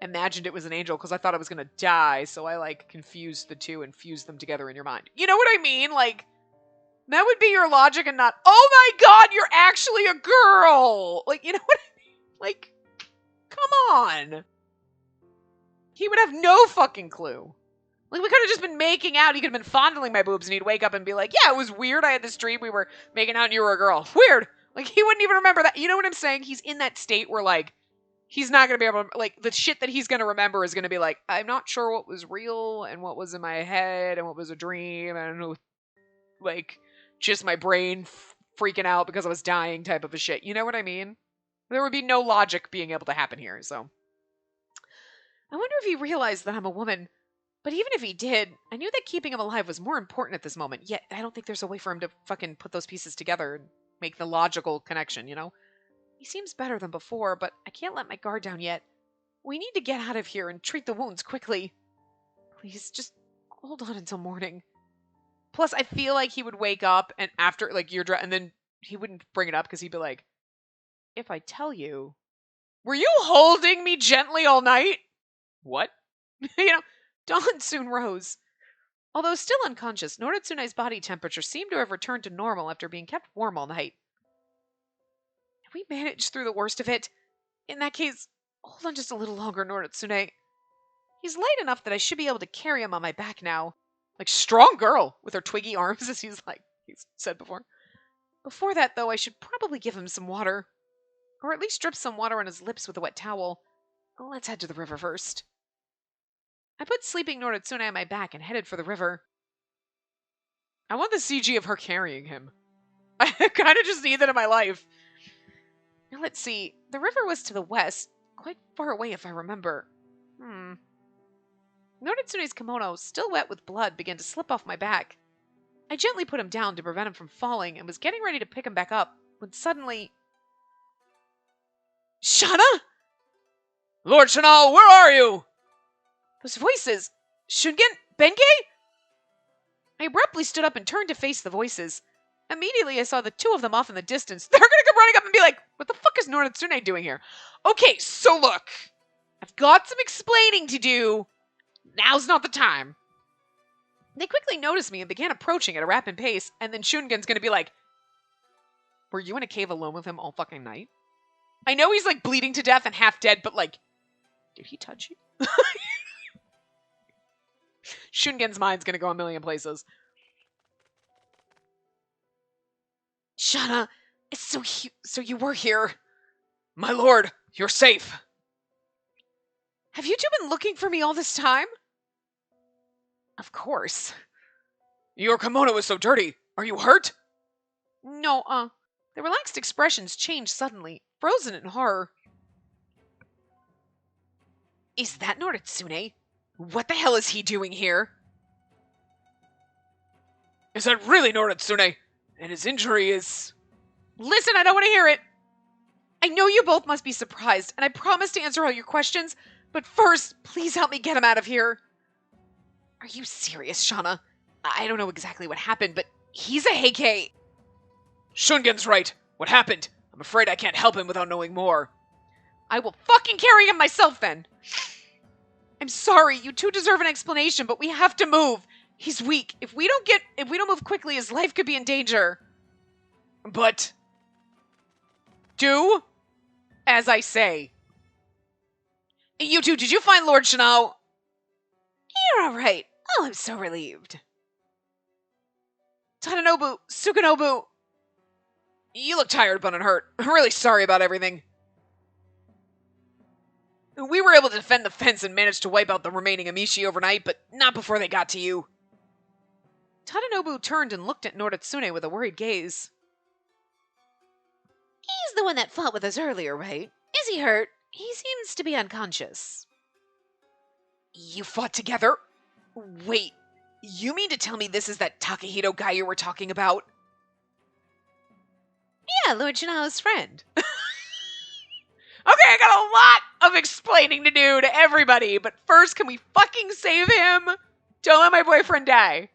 imagined it was an angel because I thought I was gonna die, so I like confused the two and fused them together in your mind. You know what I mean? Like, that would be your logic and not, oh my god, you're actually a girl! Like, you know what I mean? Like, come on. He would have no fucking clue. Like, we could have just been making out, he could have been fondling my boobs, and he'd wake up and be like, yeah, it was weird, I had this dream, we were making out and you were a girl. Weird! Like, he wouldn't even remember that. You know what I'm saying? He's in that state where, like, he's not going to be able to, like, the shit that he's going to remember is going to be like, I'm not sure what was real and what was in my head and what was a dream and, like, just my brain freaking out because I was dying type of a shit. You know what I mean? There would be no logic being able to happen here, so. I wonder if he realized that I'm a woman. But even if he did, I knew that keeping him alive was more important at this moment. Yet, I don't think there's a way for him to fucking put those pieces together and make the logical connection, you know? He seems better than before, but I can't let my guard down yet. We need to get out of here and treat the wounds quickly. Please, just hold on until morning. Plus, I feel like he would wake up and after, like, and then he wouldn't bring it up because he'd be like, if I tell you, were you holding me gently all night? What? Dawn soon rose. Although still unconscious, Noritsune's body temperature seemed to have returned to normal after being kept warm all night. Have we managed through the worst of it? In that case, hold on just a little longer, Noritsune. He's light enough that I should be able to carry him on my back now. Like, strong girl with her twiggy arms, as he's said before. Before that, though, I should probably give him some water. Or at least drip some water on his lips with a wet towel. Let's head to the river first. I put sleeping Noritsune on my back and headed for the river. I want the CG of her carrying him. I kind of just need that in my life. Now let's see. The river was to the west, quite far away if I remember. Noritsune's kimono, still wet with blood, began to slip off my back. I gently put him down to prevent him from falling and was getting ready to pick him back up when suddenly... Shana? Lord Chanal, where are you? Those voices! Shungen? Benkei? I abruptly stood up and turned to face the voices. Immediately I saw the two of them off in the distance. They're gonna come running up and be like, what the fuck is Noritsune doing here? Okay, so look. I've got some explaining to do. Now's not the time. They quickly noticed me and began approaching at a rapid pace, and then Shungen's gonna be like, were you in a cave alone with him all fucking night? I know he's like bleeding to death and half dead, but like, did he touch you? Shungen's mind's gonna go a million places. Shana, so you were here. My lord, you're safe. Have you two been looking for me all this time? Of course. Your kimono is so dirty. Are you hurt? No, the relaxed expressions changed suddenly, frozen in horror. Is that Noritsune? What the hell is he doing here? Is that really Noritsune? And his injury is... Listen, I don't want to hear it. I know you both must be surprised, and I promise to answer all your questions, but first, please help me get him out of here. Are you serious, Shana? I don't know exactly what happened, but he's a Heike. Shungen's right. What happened? I'm afraid I can't help him without knowing more. I will fucking carry him myself then. I'm sorry, you two deserve an explanation, but we have to move. He's weak. If we don't move quickly, his life could be in danger. But do as I say. You two, did you find Lord Shinao? You're all right. Oh, I'm so relieved. Tadanobu, Sukanobu. You look tired, but unhurt. I'm really sorry about everything. We were able to defend the fence and managed to wipe out the remaining Amishi overnight, but not before they got to you. Tadanobu turned and looked at Noritsune with a worried gaze. He's the one that fought with us earlier, right? Is he hurt? He seems to be unconscious. You fought together? Wait, you mean to tell me this is that Takahito guy you were talking about? Yeah, Lord Shinao's friend. Okay, I got a lot of explaining to do to everybody, but first, can we fucking save him? Don't let my boyfriend die.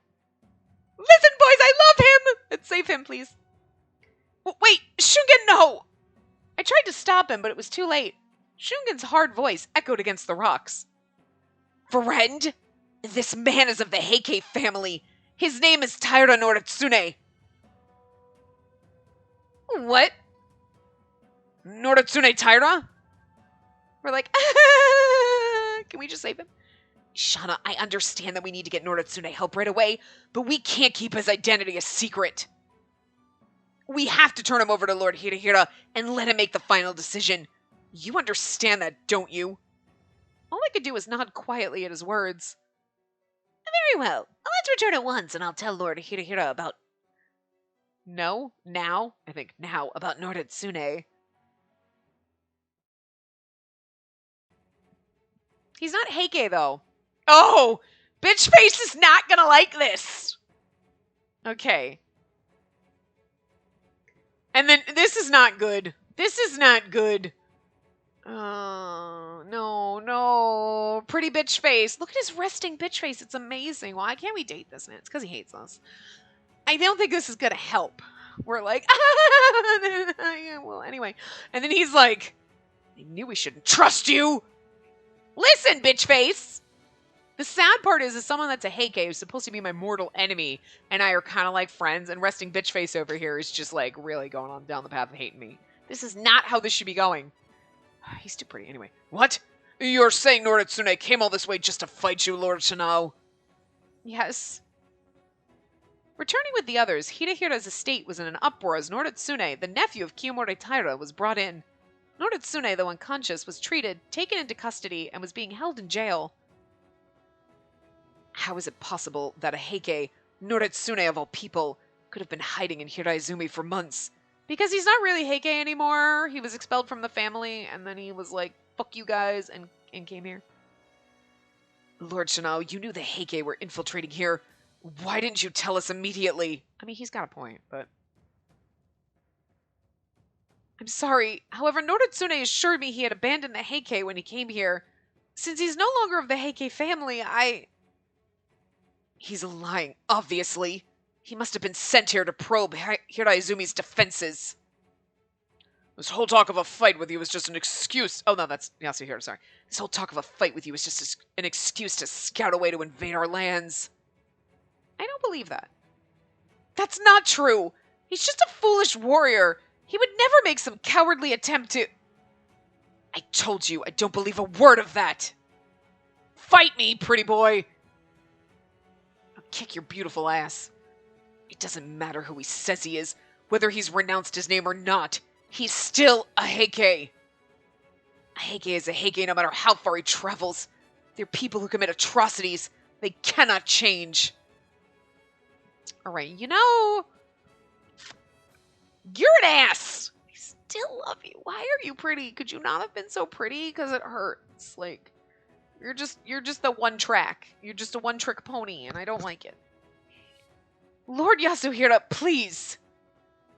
Listen, boys, I love him! Let's save him, please. Wait, Shungen, no! I tried to stop him, but it was too late. Shungen's hard voice echoed against the rocks. Friend? This man is of the Heike family. His name is Taira Noritsune. What? Noritsune Taira? We're like, can we just save him? Shana, I understand that we need to get Noritsune help right away, but we can't keep his identity a secret. We have to turn him over to Lord Hirahira and let him make the final decision. You understand that, don't you? All I could do was nod quietly at his words. Very well. Let's return at once and I'll tell Lord Hirahira about... No, now? I think now, about Noritsune. He's not Heike, though. Oh! Bitch face is not gonna like this! Okay. And then, this is not good. This is not good. No, no. Pretty bitch face. Look at his resting bitch face. It's amazing. Why can't we date this man? It's because he hates us. I don't think this is going to help. We're like, well, anyway. And then he's like, I knew we shouldn't trust you. Listen, bitch face. The sad part is someone that's a Heike who's supposed to be my mortal enemy and I are kind of like friends, and resting bitch face over here is just like really going on down the path of hating me. This is not how this should be going. He's too pretty anyway. What? You're saying Noritsune came all this way just to fight you, Lord Shinao? Yes. Returning with the others, Hidehira's estate was in an uproar as Noritsune, the nephew of Kiyomori Taira, was brought in. Noritsune, though unconscious, was treated, taken into custody, and was being held in jail. How is it possible that a Heike, Noritsune of all people, could have been hiding in Hiraizumi for months? Because he's not really Heike anymore. He was expelled from the family, and then he was like, fuck you guys, and came here. Lord Shinao, you knew the Heike were infiltrating here. Why didn't you tell us immediately? I mean, he's got a point, but... I'm sorry. However, Noritsune assured me he had abandoned the Heike when he came here. Since he's no longer of the Heike family, He's lying, obviously. He must have been sent here to probe Hiraizumi's defenses. This whole talk of a fight with you was just an excuse. Oh, no, that's Yasuhiro, sorry. This whole talk of a fight with you was just an excuse to scout a way to invade our lands. I don't believe that. That's not true. He's just a foolish warrior. He would never make some cowardly attempt to... I told you, I don't believe a word of that. Fight me, pretty boy. I'll kick your beautiful ass. It doesn't matter who he says he is, whether he's renounced his name or not. He's still a Heike. A Heike is a Heike no matter how far he travels. They're people who commit atrocities. They cannot change. Alright, you know... You're an ass! I still love you. Why are you pretty? Could you not have been so pretty? Because it hurts. Like, you're just the one track. You're just a one-trick pony, and I don't like it. Lord Yasuhira, please!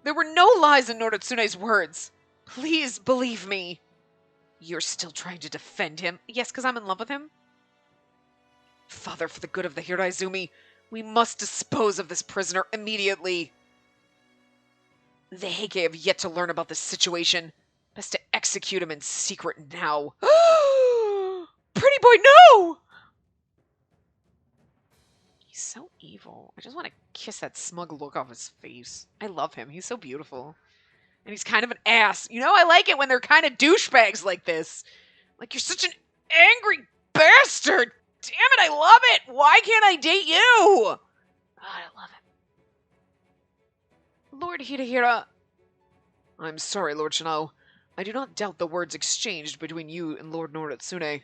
There were no lies in Noritsune's words. Please believe me. You're still trying to defend him? Yes, because I'm in love with him? Father, for the good of the Hiraizumi, we must dispose of this prisoner immediately. The Heike have yet to learn about this situation. Best to execute him in secret now. Pretty boy, no! He's so evil. I just want to kiss that smug look off his face. I love him. He's so beautiful. And he's kind of an ass. You know, I like it when they're kind of douchebags like this. Like, you're such an angry bastard. Damn it, I love it. Why can't I date you? Oh, I love it. Lord Hidehira. I'm sorry, Lord Shinao. I do not doubt the words exchanged between you and Lord Noritsune.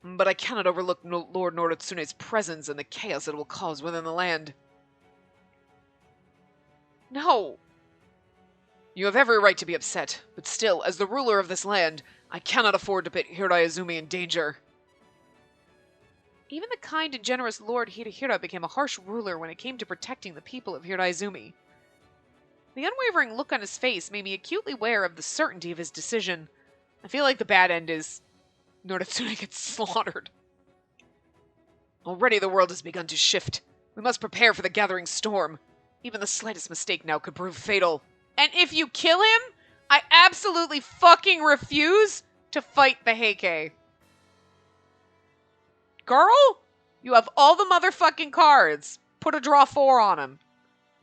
But I cannot overlook Lord Noritsune's presence and the chaos it will cause within the land. No. You have every right to be upset, but still, as the ruler of this land, I cannot afford to put Hiraizumi in danger. Even the kind and generous Lord Hidehira became a harsh ruler when it came to protecting the people of Hiraizumi. The unwavering look on his face made me acutely aware of the certainty of his decision. I feel like the bad end is Noritsune gets slaughtered. Already the world has begun to shift. We must prepare for the gathering storm. Even the slightest mistake now could prove fatal. And if you kill him, I absolutely fucking refuse to fight the Heike. Girl, you have all the motherfucking cards. Put a draw 4 on him.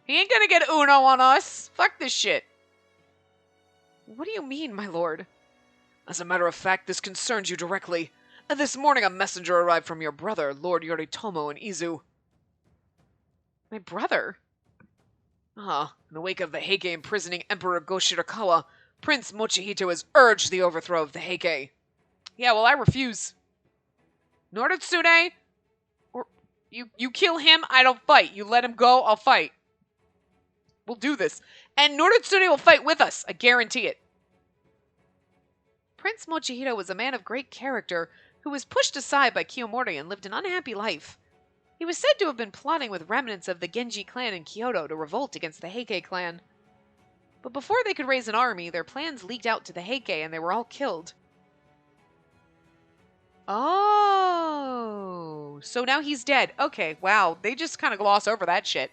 He ain't gonna get Uno on us. Fuck this shit. What do you mean, my lord? As a matter of fact, this concerns you directly. This morning a messenger arrived from your brother, Lord Yoritomo in Izu. My brother? Ah, in the wake of the Heike imprisoning Emperor Go-Shirakawa, Prince Mochihito has urged the overthrow of the Heike. Yeah, well, I refuse. Noritsune, or you kill him, I don't fight. You let him go, I'll fight. We'll do this. And Noritsune will fight with us, I guarantee it. Prince Mochihito was a man of great character who was pushed aside by Kiyomori and lived an unhappy life. He was said to have been plotting with remnants of the Genji clan in Kyoto to revolt against the Heike clan. But before they could raise an army, their plans leaked out to the Heike and they were all killed. Oh, so now he's dead. Okay, wow. They just kind of gloss over that shit.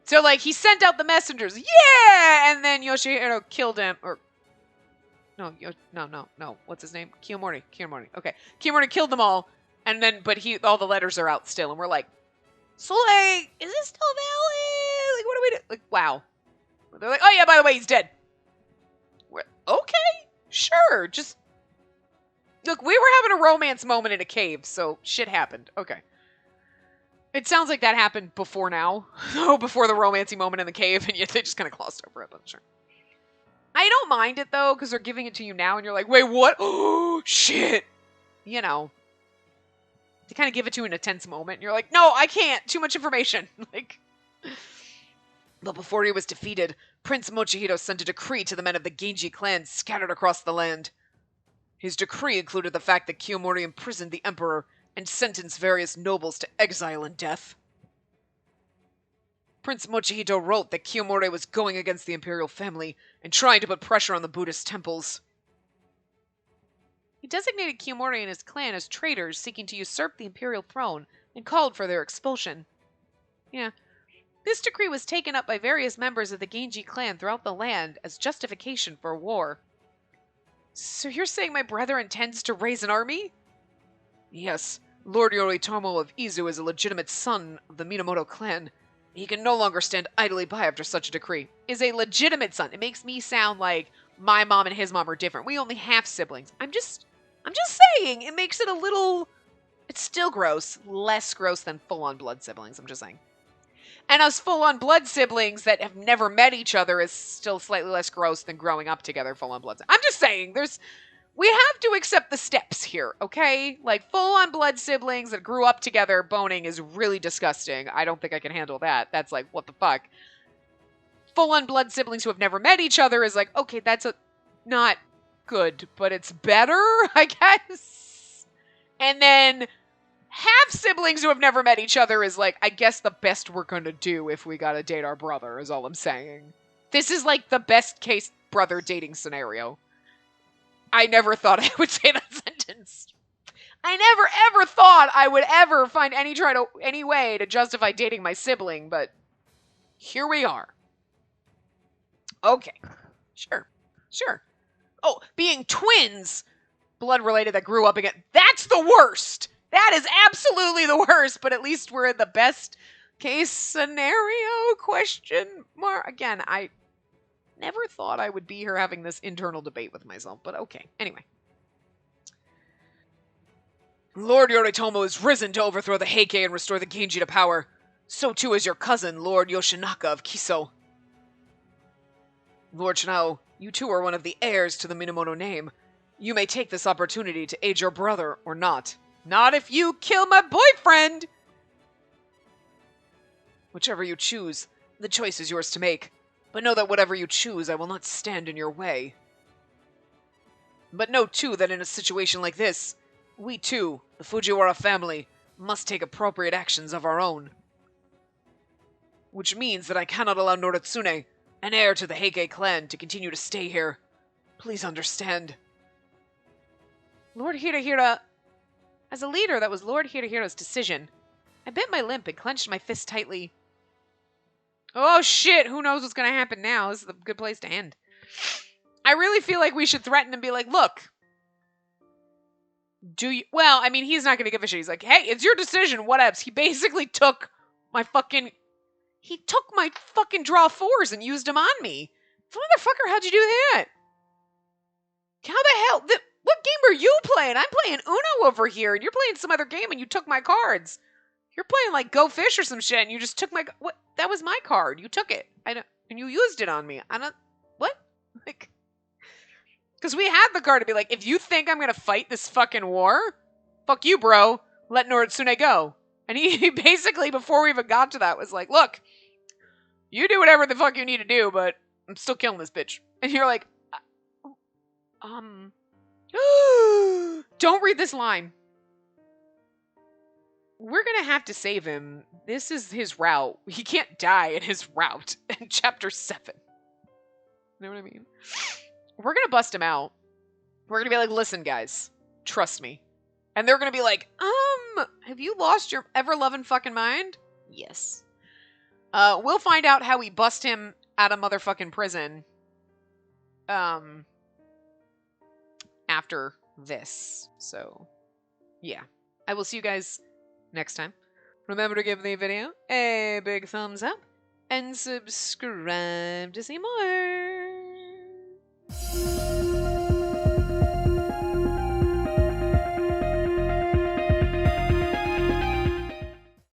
So, like, he sent out the messengers. Yeah! And then Yoshihiro killed him. Or, no. What's his name? Kiyomori. Okay. Kiyomori killed them all. And then, but all the letters are out still. And we're like, so, like, is this still valid? Like, what do we do? Like, wow. They're like, oh, yeah, by the way, he's dead. We're, okay, sure. Just, look, we were having a romance moment in a cave, so shit happened. Okay. It sounds like that happened before now. Oh, before the romancy moment in the cave, and yet they just kind of glossed over it, but sure. I don't mind it, though, because they're giving it to you now, and you're like, wait, what? Oh, shit. You know. They kind of give it to you in a tense moment, and you're like, no, I can't. Too much information. Like, but before he was defeated, Prince Mochihito sent a decree to the men of the Genji clan scattered across the land. His decree included the fact that Kiyomori imprisoned the emperor and sentenced various nobles to exile and death. Prince Mochihito wrote that Kiyomori was going against the imperial family and trying to put pressure on the Buddhist temples. He designated Kiyomori and his clan as traitors seeking to usurp the imperial throne and called for their expulsion. Yeah. This decree was taken up by various members of the Genji clan throughout the land as justification for war. So you're saying my brother intends to raise an army? Yes. Lord Yoritomo of Izu is a legitimate son of the Minamoto clan. He can no longer stand idly by after such a decree. Is a legitimate son. It makes me sound like my mom and his mom are different. We only have siblings. I'm just saying, it makes it a little... It's still gross. Less gross than full-on blood siblings, I'm just saying. And us full-on blood siblings that have never met each other is still slightly less gross than growing up together full-on blood. I'm just saying, we have to accept the steps here, okay? Like, full-on blood siblings that grew up together boning is really disgusting. I don't think I can handle that. That's like, what the fuck? Full-on blood siblings who have never met each other is like, okay, that's not good, but it's better, I guess? And then half-siblings who have never met each other is like, I guess the best we're gonna do if we gotta date our brother, is all I'm saying. This is like the best-case brother dating scenario. I never thought I would say that sentence. I never ever thought I would ever find any way to justify dating my sibling, but here we are. Okay. Sure. Oh, being twins, blood-related that grew up again. That's the worst! That is absolutely the worst, but at least we're in the best case scenario, question mark. Again, I never thought I would be here having this internal debate with myself, but okay. Anyway. Lord Yoritomo is risen to overthrow the Heike and restore the Genji to power. So too is your cousin, Lord Yoshinaka of Kiso. Lord Shinao, you too are one of the heirs to the Minamoto name. You may take this opportunity to aid your brother or not. Not if you kill my boyfriend! Whichever you choose, the choice is yours to make. But know that whatever you choose, I will not stand in your way. But know, too, that in a situation like this, we, too, the Fujiwara family, must take appropriate actions of our own. Which means that I cannot allow Noritsune, an heir to the Heike clan, to continue to stay here. Please understand. Lord Hirahira... As a leader, that was Lord Hirahira's decision. I bit my lip and clenched my fist tightly. Oh shit, who knows what's gonna happen now? This is a good place to end. I really feel like we should threaten and be like, look. Do you... Well, I mean, he's not gonna give a shit. He's like, hey, it's your decision, whatevs. He basically took my fucking... He took my fucking draw fours and used them on me. Motherfucker, how'd you do that? How the hell... What game are you playing? I'm playing Uno over here, and you're playing some other game, and you took my cards. You're playing like Go Fish or some shit, and you just took my... What? That was my card. You took it. And you used it on me. I don't... What? Like... Because we had the card to be like, if you think I'm going to fight this fucking war, fuck you, bro. Let Noritsune go. And he basically, before we even got to that, was like, look, you do whatever the fuck you need to do, but I'm still killing this bitch. And you're like, don't read this line. We're gonna have to save him. This is his route. He can't die in his route in chapter 7. You know what I mean? We're gonna bust him out. We're gonna be like, listen, guys, trust me. And they're gonna be like, have you lost your ever-loving fucking mind? Yes. We'll find out how we bust him out of motherfucking prison. After this. So, yeah. I will see you guys next time. Remember to give the video a big thumbs up and subscribe to see more.